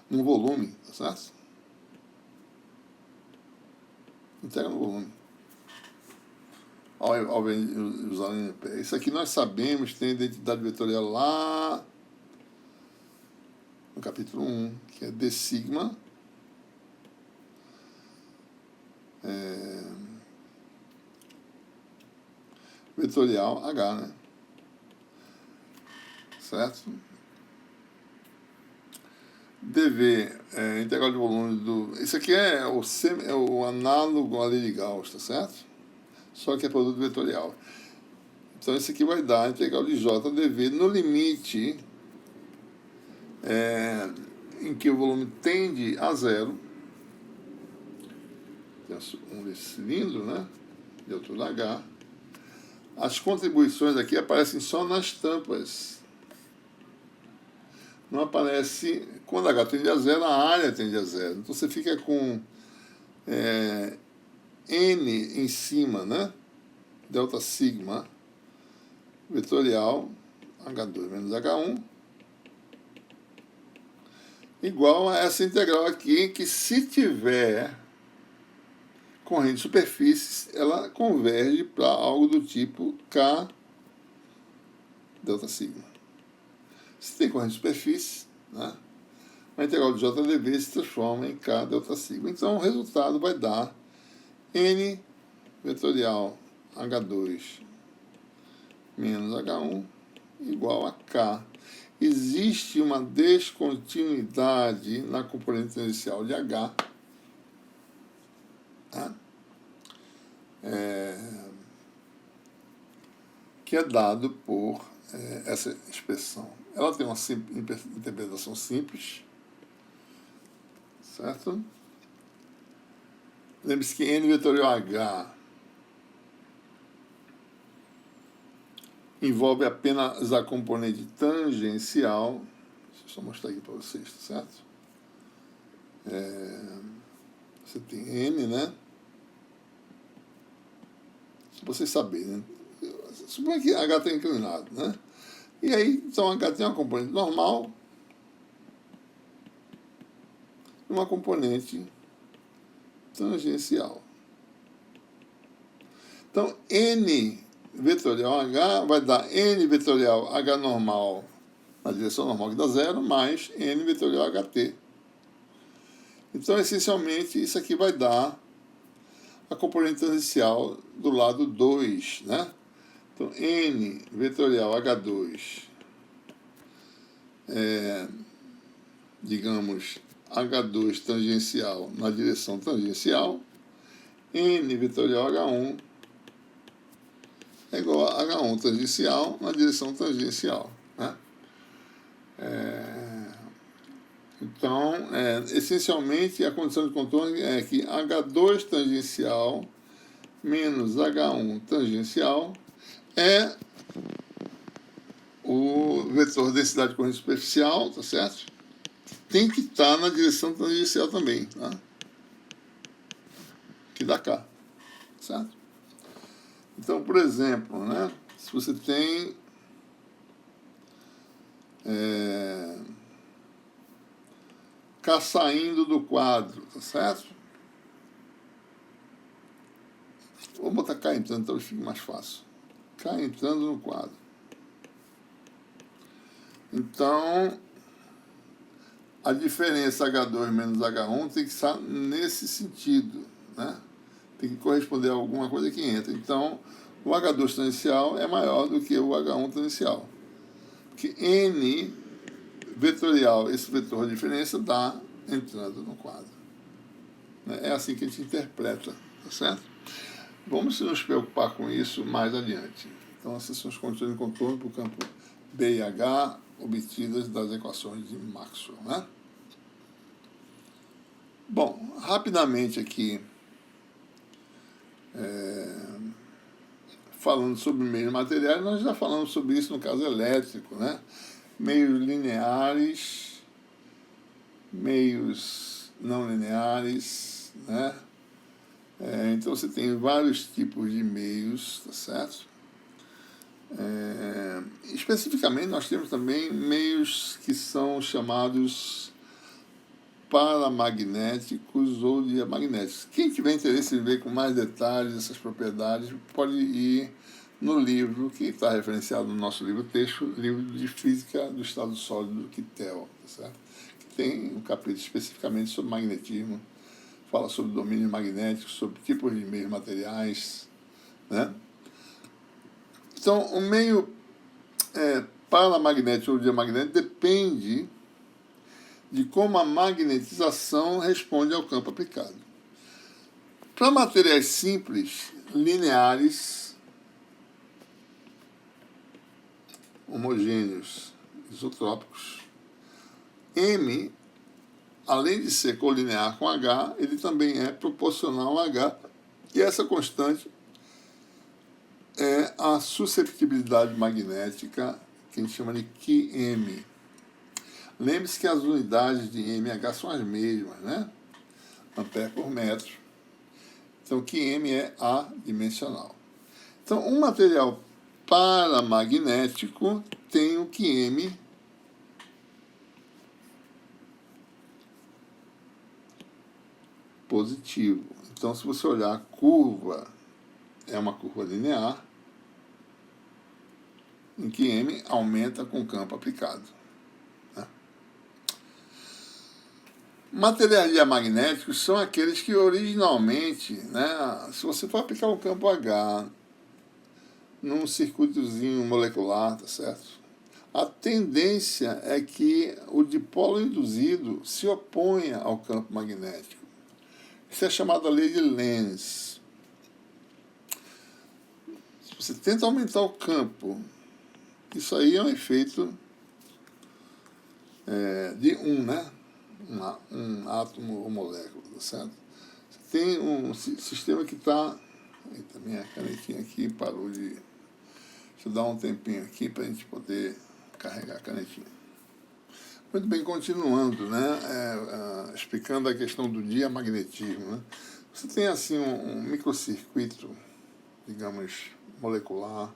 no volume, tá certo? Integra no volume. Ao invés de usar a lei de Ampère. Isso aqui nós sabemos, tem identidade vetorial lá no capítulo 1, que é d sigma vetorial H, né? Certo? dV, integral de volume do... Isso aqui é o análogo à lei de Gauss, tá certo? Só que é produto vetorial. Então, isso aqui vai dar a integral de J dV no limite em que o volume tende a zero. Tem um cilindro, né? De altura H. As contribuições aqui aparecem só nas tampas. Não aparece... Quando H tende a zero, a área tende a zero. Então, você fica com N em cima, né? Delta sigma vetorial H2 menos H1 igual a essa integral aqui, que se tiver corrente de superfície, ela converge para algo do tipo K delta sigma. Se tem corrente de superfície, né, a integral de JdV se transforma em K delta sigma. Então, o resultado vai dar N vetorial H2 menos H1 igual a K. Existe uma descontinuidade na componente inicial de H, tá? Que é dado por essa expressão. Ela tem uma interpretação simples, certo? Lembre-se que N vetorial H envolve apenas a componente tangencial. Deixa eu só mostrar aqui para vocês, tá certo? Você tem N, né? Se vocês saberem, né? Suponha que H está inclinado, né? E aí, então, H tem uma componente normal e uma componente tangencial. Então, N vetorial H vai dar N vetorial H normal na direção normal que dá zero, mais N vetorial HT. Então, essencialmente, isso aqui vai dar a componente tangencial do lado 2, né? Então, N vetorial H2, digamos, H2 tangencial na direção tangencial, N vetorial H1 é igual a H1 tangencial na direção tangencial, né? Então, essencialmente, a condição de contorno é que H2 tangencial menos H1 tangencial é o vetor de densidade de corrente superficial, tá certo? Tem que estar na direção tangencial também, tá? Que dá K, certo? Então, por exemplo, né, se você tem K saindo do quadro, tá certo? Vou botar K entrando, talvez fique mais fácil. K entrando no quadro. Então, a diferença H2 menos H1 tem que estar nesse sentido, né? Tem que corresponder a alguma coisa que entra. Então, o H2 tangencial é maior do que o H1 tangencial. Porque N vetorial, esse vetor de diferença, dá entrando no quadro. É assim que a gente interpreta, tá certo? Vamos nos preocupar com isso mais adiante. Então, essas são as condições de contorno para o campo B e H obtidas das equações de Maxwell, né? Bom, rapidamente aqui, falando sobre meios materiais, nós já falamos sobre isso no caso elétrico, né? meios lineares, meios não lineares, né? Então você tem vários tipos de meios, tá certo? Especificamente nós temos também meios que são chamados paramagnéticos ou diamagnéticos. Quem tiver interesse em ver com mais detalhes essas propriedades pode ir no livro que está referenciado no nosso livro-texto, livro de Física do Estado Sólido do Kittel, tá certo? Que tem um capítulo especificamente sobre magnetismo, fala sobre domínio magnético, sobre tipos de meios materiais, né? Então, o meio paramagnético ou diamagnético depende de como a magnetização responde ao campo aplicado. Para materiais simples, lineares, homogêneos, isotrópicos, M, além de ser colinear com H, ele também é proporcional a H, e essa constante é a susceptibilidade magnética, que a gente chama de QM. Lembre-se que as unidades de mH são as mesmas, né? Ampere por metro. Então, QM é adimensional. Então, um material paramagnético tem o QM positivo. Então, se você olhar a curva, é uma curva linear, em que M aumenta com o campo aplicado. Né? Materiais diamagnéticos são aqueles que originalmente, né, se você for aplicar o campo H num circuitozinho molecular, tá certo? A tendência é que o dipolo induzido se oponha ao campo magnético. Isso é chamado a lei de Lenz. Se você tenta aumentar o campo, isso aí é um efeito de né? Um átomo ou molécula, tá certo? Você tem um sistema que está... Eita, minha canetinha aqui parou de... Deixa eu dar um tempinho aqui para a gente poder carregar a canetinha. Muito bem, continuando, né? Explicando a questão do diamagnetismo, né? Você tem assim um microcircuito, digamos, molecular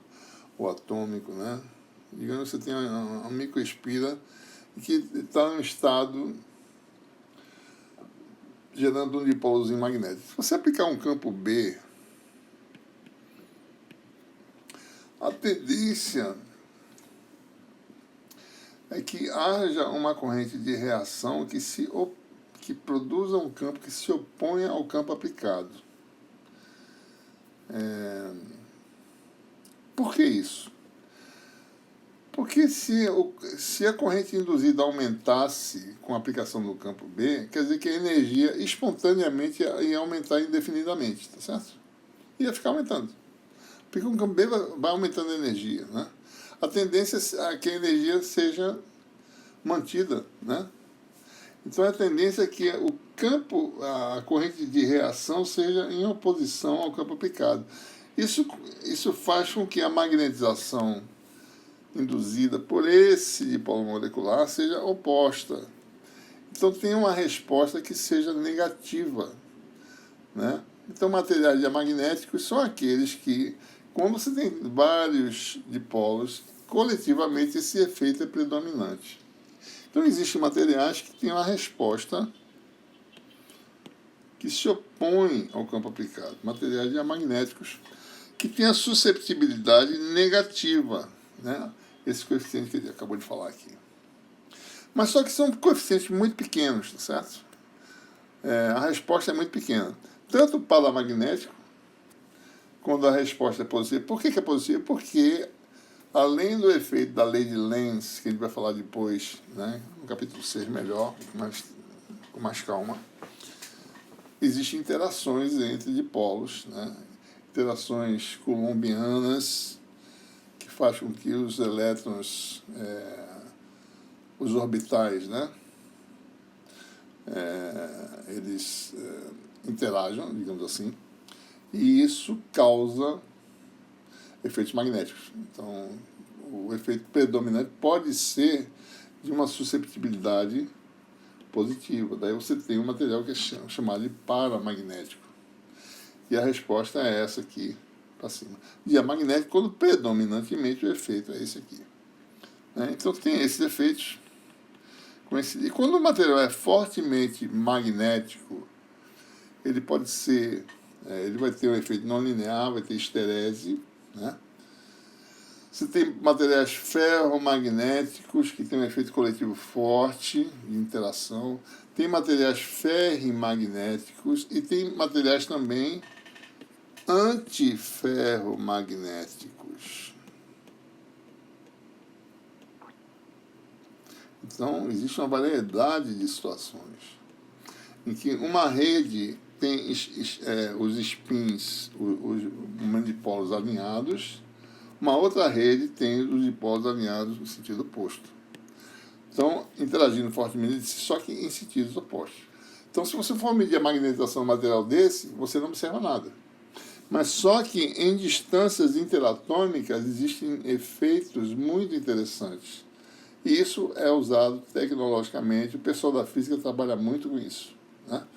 ou atômico, né? Digamos que você tem uma microespira que está em um estado gerando um dipolozinho magnético. Se você aplicar um campo B, a tendência é que haja uma corrente de reação que produza um campo que se oponha ao campo aplicado. Por que isso? Porque se a corrente induzida aumentasse com a aplicação do campo B, quer dizer que a energia espontaneamente ia aumentar indefinidamente, tá certo? Ia ficar aumentando. Porque o campo B vai aumentando a energia, né? A tendência é que a energia seja mantida, né? Então a tendência é que o campo, a corrente de reação seja em oposição ao campo aplicado. Isso faz com que a magnetização induzida por esse dipolo molecular seja oposta. Então tem uma resposta que seja negativa, né? Então materiais diamagnéticos são aqueles que, quando você tem vários dipolos, coletivamente esse efeito é predominante. Então existem materiais que têm uma resposta que se opõe ao campo aplicado. Materiais diamagnéticos que têm a susceptibilidade negativa, né? Esse coeficiente que ele acabou de falar aqui. Mas só que são coeficientes muito pequenos, tá certo? A resposta é muito pequena. Tanto o paramagnético, quando a resposta é positiva. Por que é positiva? Porque, além do efeito da lei de Lenz, que a gente vai falar depois, né, no capítulo 6 melhor, com mais calma, existem interações entre dipolos, né, interações coulombianas, que faz com que os elétrons, os orbitais, né, eles interajam, digamos assim, e isso causa efeitos magnéticos. Então, o efeito predominante pode ser de uma susceptibilidade positiva. Daí você tem um material que é chamado de paramagnético. E a resposta é essa aqui, para cima. Diamagnético, quando predominantemente o efeito é esse aqui. Então tem esses efeitos. E quando o material é fortemente magnético, ele pode ser, ele vai ter um efeito não linear, vai ter esterese, né? Você tem materiais ferromagnéticos que tem um efeito coletivo forte de interação, tem materiais ferrimagnéticos e tem materiais também antiferromagnéticos. Então, existe uma variedade de situações em que uma rede tem os spins, os dipolos alinhados, uma outra rede tem os dipolos alinhados no sentido oposto. Então, interagindo fortemente, só que em sentidos opostos. Então, se você for medir a magnetização do material desse, você não observa nada. Mas só que em distâncias interatômicas existem efeitos muito interessantes. E isso é usado tecnologicamente. O pessoal da física trabalha muito com isso, né?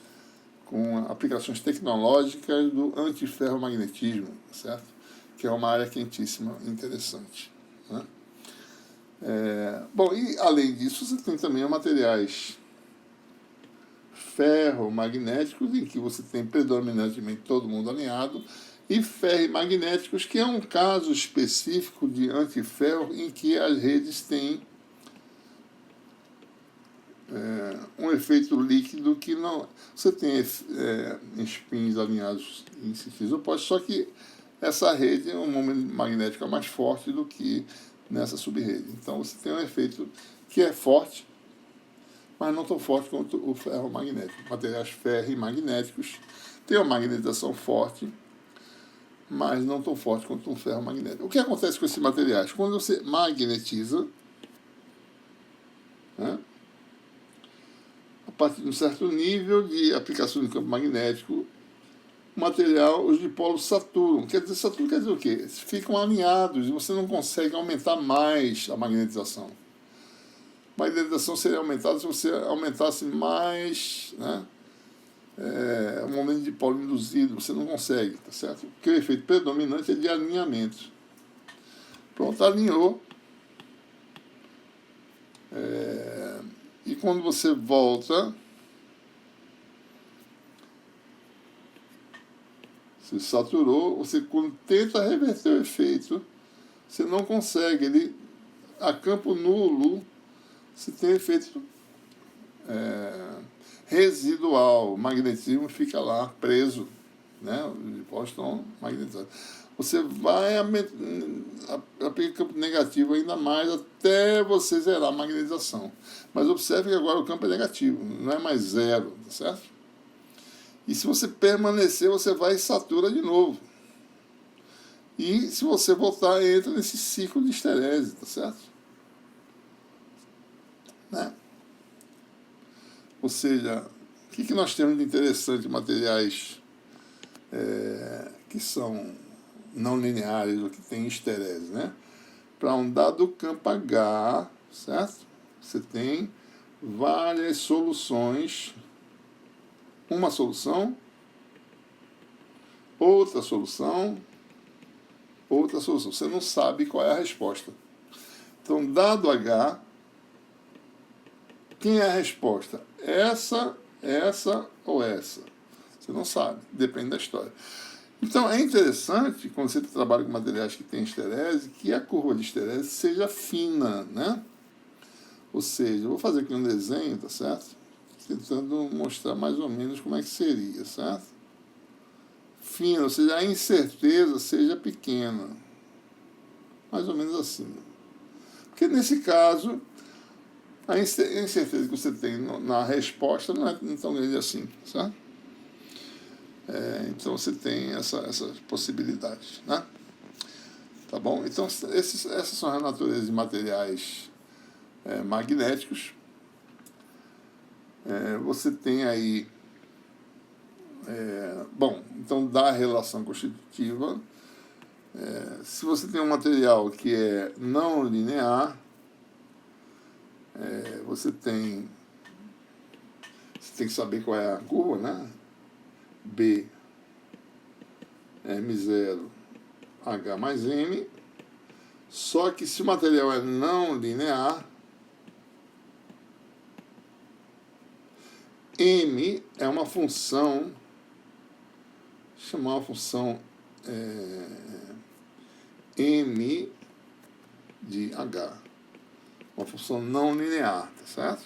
Com aplicações tecnológicas do antiferromagnetismo, certo? Que é uma área quentíssima interessante, né? Bom, e além disso, você tem também materiais ferromagnéticos, em que você tem predominantemente todo mundo alinhado, e ferrimagnéticos, que é um caso específico de antiferro em que as redes têm um efeito líquido que não... Você tem spins alinhados em sentidos opostos, só que essa rede é um momento magnético mais forte do que nessa subrede. Então você tem um efeito que é forte, mas não tão forte quanto o ferromagnético. Materiais ferrimagnéticos têm uma magnetização forte, mas não tão forte quanto um ferromagnético. O que acontece com esses materiais? Quando você magnetiza, né, a partir de um certo nível de aplicação de campo magnético, o material, os dipolos saturam. Saturam quer dizer o quê? Ficam alinhados e você não consegue aumentar mais a magnetização. A magnetização seria aumentada se você aumentasse mais, né, o momento de dipolo induzido. Você não consegue, tá certo? Porque o efeito predominante é de alinhamento. Pronto, alinhou. E quando você volta, se saturou, você quando tenta reverter o efeito, você não consegue. Ele, a campo nulo, você tem efeito residual. O magnetismo fica lá, preso, né? Os dipolos estão magnetizados. Você vai aplicar campo negativo ainda mais até você zerar a magnetização. Mas observe que agora o campo é negativo, não é mais zero, tá certo? E se você permanecer, você vai e satura de novo. E se você voltar, entra nesse ciclo de esterese, tá certo? Né? Ou seja, o que nós temos de interessante em materiais que são não lineares ou que têm esterese, né? Para um dado campo H, certo? Você tem várias soluções. Uma solução, outra solução, outra solução. Você não sabe qual é a resposta. Então, dado H, quem é a resposta? Essa ou essa? Você não sabe, depende da história. Então, é interessante, quando você trabalha com materiais que têm esterese, que a curva de esterese seja fina, né? Ou seja, eu vou fazer aqui um desenho, tá certo? Tentando mostrar mais ou menos como é que seria, certo? Fina, ou seja, a incerteza seja pequena. Mais ou menos assim. Porque nesse caso, a incerteza que você tem na resposta não é tão grande assim, certo? Então você tem essas possibilidades, né? Tá bom? Então essas são as naturezas de materiais magnéticos. Você tem aí bom, então da relação constitutiva Se você tem um material que é não linear, você tem que saber qual é a curva, né? B, M0, H mais M. Só que se o material é não linear, M é uma função, chamar uma função M de H, uma função não linear, tá certo?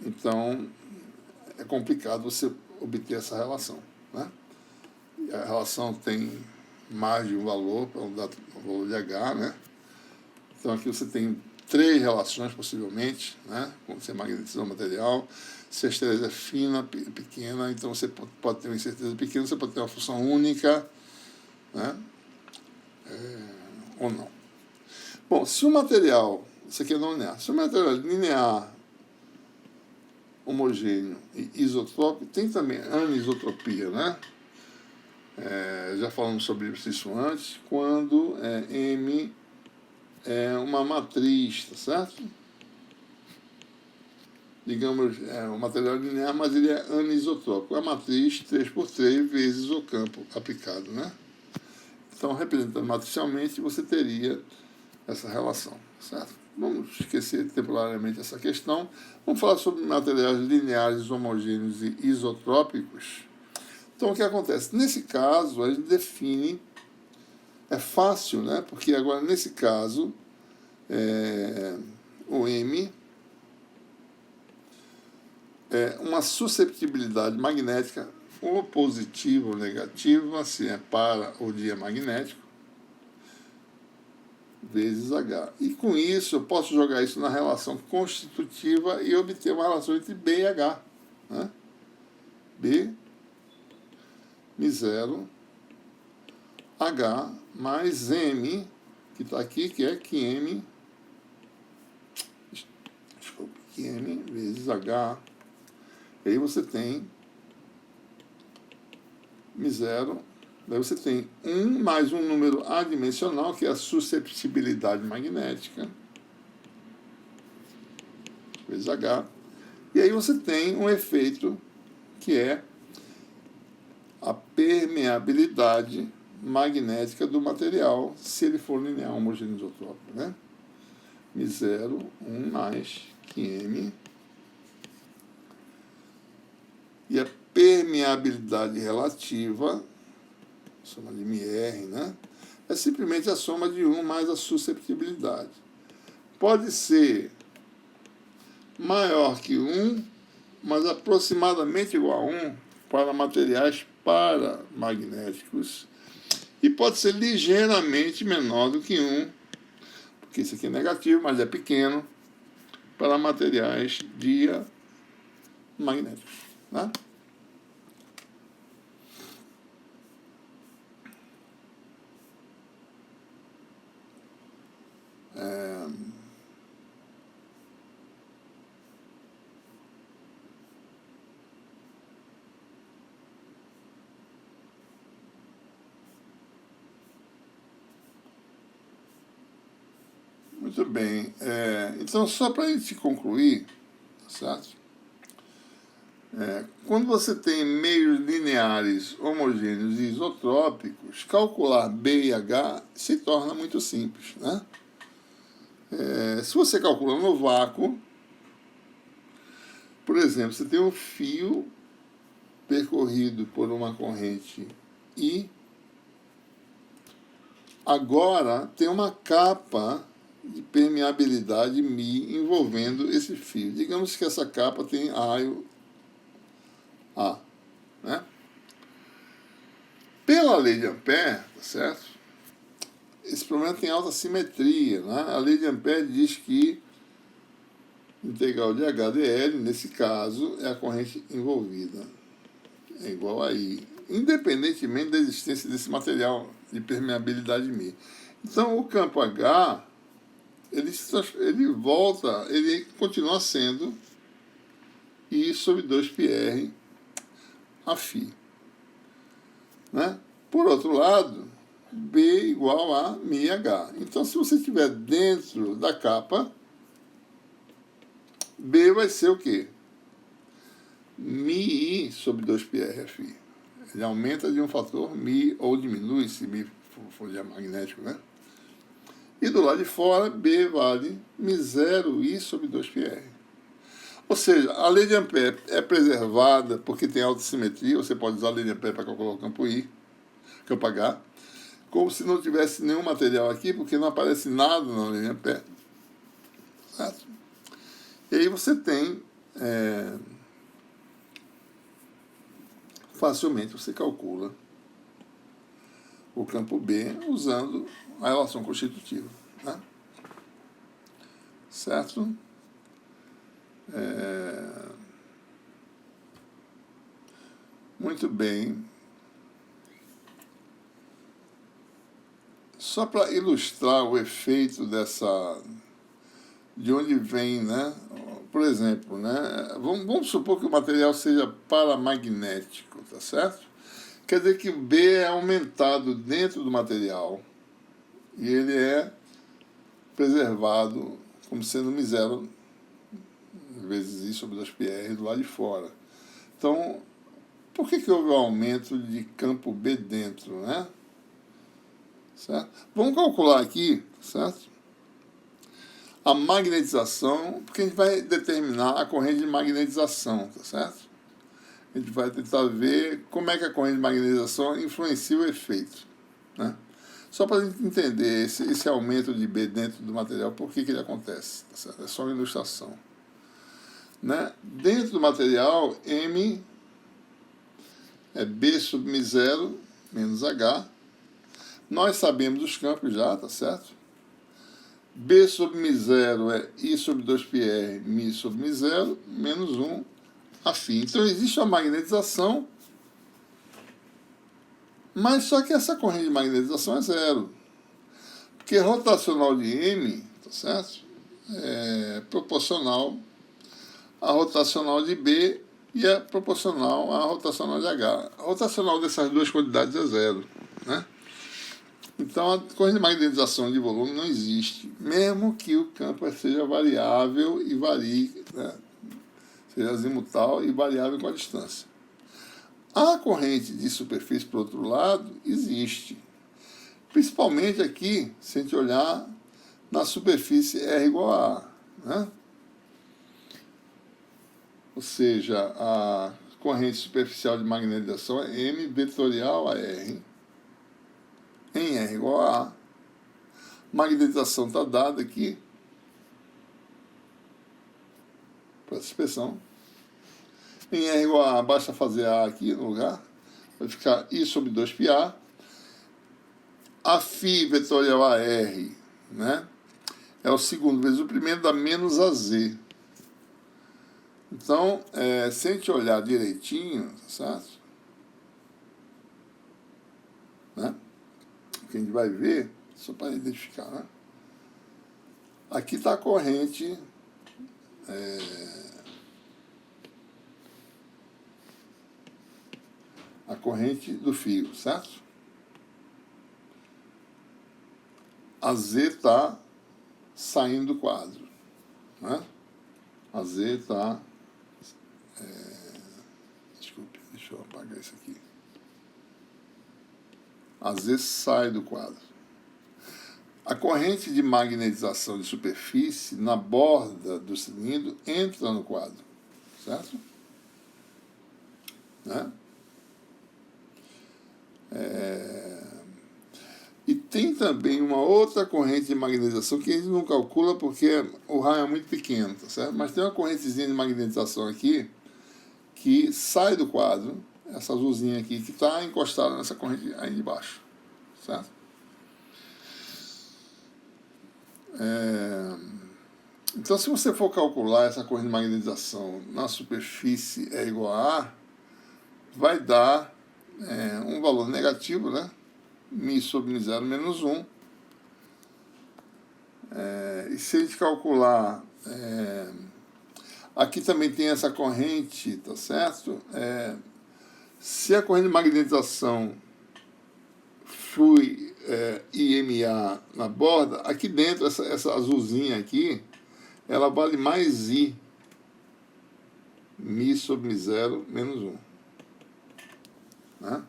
Então, é complicado você obter essa relação, né? A relação tem mais de um valor, para dar o valor de H, né? Então, aqui você tem 3 relações, possivelmente, né? Quando você magnetiza o material. Se a estrela é fina, pequena, então você pode ter uma incerteza pequena, você pode ter uma função única, né? Ou não. Bom, se o material, isso aqui é não linear, se o material é linear, homogêneo e isotrópico, tem também anisotropia, né? Já falamos sobre isso antes, quando M é uma matriz, tá certo? Digamos, um material linear, mas ele é anisotrópico. A matriz 3x3 vezes o campo aplicado, né? Então, representando matricialmente, você teria essa relação, certo? Vamos esquecer temporariamente essa questão. Vamos falar sobre materiais lineares, homogêneos e isotrópicos. Então, o que acontece? Nesse caso, a gente define, é fácil, né? Porque agora, nesse caso, o M é uma susceptibilidade magnética ou positiva ou negativa, se é para ou diamagnético, vezes H. E com isso, eu posso jogar isso na relação constitutiva e obter uma relação entre B e H, né? B Mi0 H mais M, que está aqui, que é QM, QM vezes H. E aí você tem Mi0, daí você tem 1 mais um número adimensional, que é a susceptibilidade magnética, vezes H. E aí você tem um efeito que é a permeabilidade magnética do material, se ele for linear homogêneo isotrópico, né? Mi0, 1 mais QM. E a permeabilidade relativa, soma de μr, né? É simplesmente a soma de 1 mais a susceptibilidade. Pode ser maior que 1, mas aproximadamente igual a 1 para materiais paramagnéticos. E pode ser ligeiramente menor do que 1, porque isso aqui é negativo, mas é pequeno, para materiais diamagnéticos, né? Muito bem. Então, só para a gente concluir, certo? Quando você tem meios lineares, homogêneos e isotrópicos, calcular B e H se torna muito simples, né? Se você calcula no vácuo, por exemplo, você tem um fio percorrido por uma corrente I, agora tem uma capa de permeabilidade μ envolvendo esse fio. Digamos que essa capa tem raio A, né? Pela lei de Ampère, tá certo? Esse problema tem alta simetria, né? A lei de Ampère diz que integral de HDL, nesse caso, é a corrente envolvida. É igual a I, independentemente da existência desse material de permeabilidade μ. Então, o campo H, ele volta, ele continua sendo I sobre 2πr a φ, né? Por outro lado, B igual a μH. Então, se você estiver dentro da capa, B vai ser o quê? μI sobre 2πr-Fi. Ele aumenta de um fator μi, ou diminui se μi for magnético, né? E do lado de fora, B vale μ0I sobre 2πr. Ou seja, a lei de Ampère é preservada porque tem autossimetria, você pode usar a lei de Ampère para calcular o campo I, campo H, como se não tivesse nenhum material aqui, porque não aparece nada na lei de Ampère. Certo? E aí você tem... facilmente você calcula o campo B usando a relação constitutiva. Né? Certo? Muito bem. Só para ilustrar o efeito dessa... de onde vem, né? Por exemplo, né? Vamos supor que o material seja paramagnético, tá certo? Quer dizer que o B é aumentado dentro do material e ele é preservado como sendo μ0 vezes I sobre 2πr do lado de fora. Então, por que houve um aumento de campo B dentro, né? Certo? Vamos calcular aqui, certo? A magnetização, porque a gente vai determinar a corrente de magnetização, tá certo? A gente vai tentar ver como é que a corrente de magnetização influencia o efeito, né? Só para a gente entender esse aumento de B dentro do material, por que ele acontece, tá certo? É só uma ilustração. Né? Dentro do material, M é B sobre μ0 menos H. Nós sabemos os campos já, tá certo? B sobre μ0 é I sobre 2πr, μ sobre μ0, menos 1, afim. Então, existe uma magnetização, mas só que essa corrente de magnetização é zero. Porque rotacional de M, tá certo? É proporcional à rotacional de B e é proporcional à rotacional de H. A rotacional dessas duas quantidades é zero, né? Então, a corrente de magnetização de volume não existe, mesmo que o campo seja variável e varie, né? Seja azimutal e variável com a distância. A corrente de superfície, por outro lado, existe. Principalmente aqui, se a gente olhar na superfície R igual a A, né? Ou seja, a corrente superficial de magnetização é M vetorial a R. Em R igual a A. Magnetização está dada aqui para essa expressão. Em R igual a A, basta fazer A aqui no lugar. Vai ficar I sobre 2πA. A φ vetorial a R, né? É o segundo vezes o primeiro, dá menos AZ. Então, se a gente olhar direitinho, certo? Né? O que a gente vai ver, só para identificar, né? Aqui está a corrente do fio, certo? A Z está saindo do quadro, né? A Z está... desculpe, deixa eu apagar isso aqui. A Z sai do quadro. A corrente de magnetização de superfície na borda do cilindro entra no quadro, certo? Né? E tem também uma outra corrente de magnetização que a gente não calcula porque o raio é muito pequeno, tá certo? Mas tem uma correntezinha de magnetização aqui que sai do quadro, essa azulzinha aqui, que está encostada nessa corrente aí de baixo, certo? Então, se você for calcular essa corrente de magnetização na superfície é igual a A, vai dar um valor negativo, né? μ sobre μ0 menos 1. E se a gente calcular... aqui também tem essa corrente, tá certo? Se a corrente de magnetização flui IMA na borda, aqui dentro, essa azulzinha aqui, ela vale mais I. Mi sobre Mi0 menos 1. Né?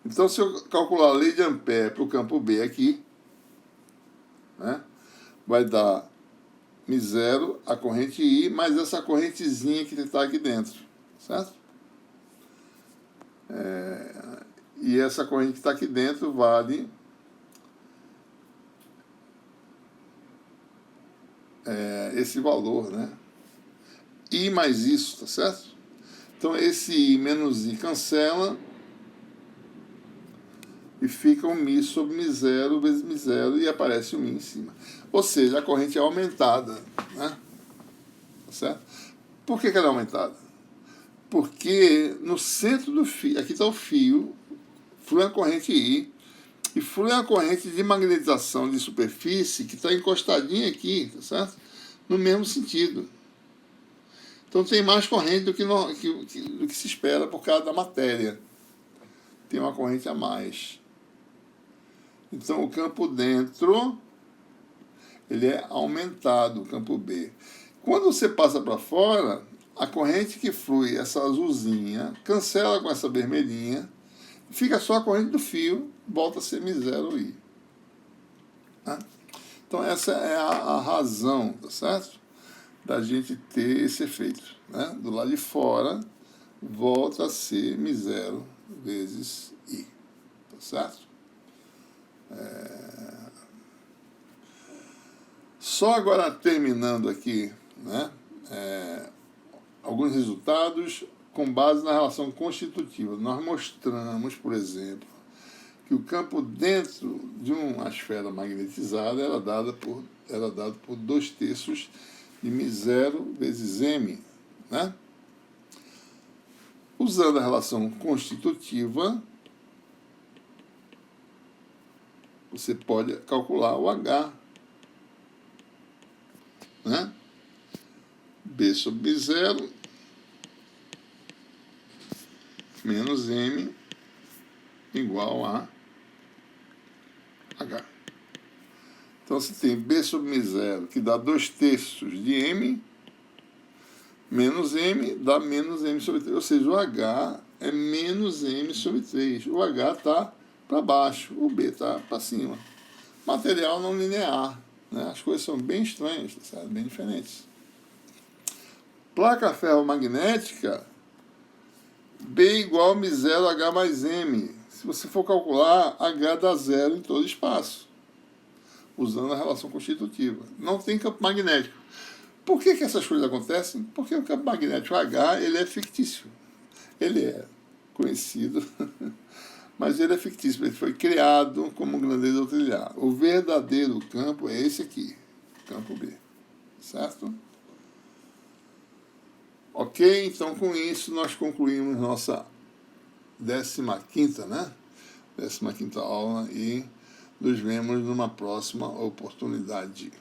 Então, se eu calcular a lei de Ampère para o campo B aqui, né, vai dar Mi0, a corrente I, mais essa correntezinha que está aqui dentro. Certo? E essa corrente que está aqui dentro vale esse valor, né? I mais isso, tá certo? Então, esse I menos I cancela e fica um Mi sobre Mi0 vezes Mi0 e aparece o Mi em cima. Ou seja, a corrente é aumentada, né? Tá certo? Por que ela é aumentada? Porque no centro do fio, aqui está o fio, flui a corrente I, e flui a corrente de magnetização de superfície que está encostadinha aqui, tá certo? No mesmo sentido. Então tem mais corrente do que se espera por causa da matéria. Tem uma corrente a mais. Então o campo dentro, ele é aumentado, o campo B. Quando você passa para fora, a corrente que flui, essa azulzinha, cancela com essa vermelhinha, fica só a corrente do fio, volta a ser Mi0I. Tá? Então essa é a razão, tá certo? Da gente ter esse efeito. Né? Do lado de fora, volta a ser Mi0 vezes I. Tá certo? Só agora terminando aqui, né? Alguns resultados com base na relação constitutiva. Nós mostramos, por exemplo, que o campo dentro de uma esfera magnetizada era dado por 2/3 de Mi0 vezes M. Né? Usando a relação constitutiva, você pode calcular o H. Né? B sobre B0 menos M igual a H. Então, você tem B sobre Mi0, que dá 2/3 de M, menos M dá menos M sobre 3. Ou seja, o H é menos M sobre 3. O H está para baixo, o B está para cima. Material não linear. Né? As coisas são bem estranhas, sabe? Bem diferentes. Placa ferromagnética, B igual Mi0 H mais M. Se você for calcular, H dá 0 em todo espaço, usando a relação constitutiva. Não tem campo magnético. Por que essas coisas acontecem? Porque o campo magnético H ele é fictício. Ele é conhecido, mas ele é fictício. Ele foi criado como grandeza auxiliar. O verdadeiro campo é esse aqui, campo B. Certo? Ok? Então, com isso, nós concluímos nossa 15ª, né? 15ª aula e nos vemos numa próxima oportunidade.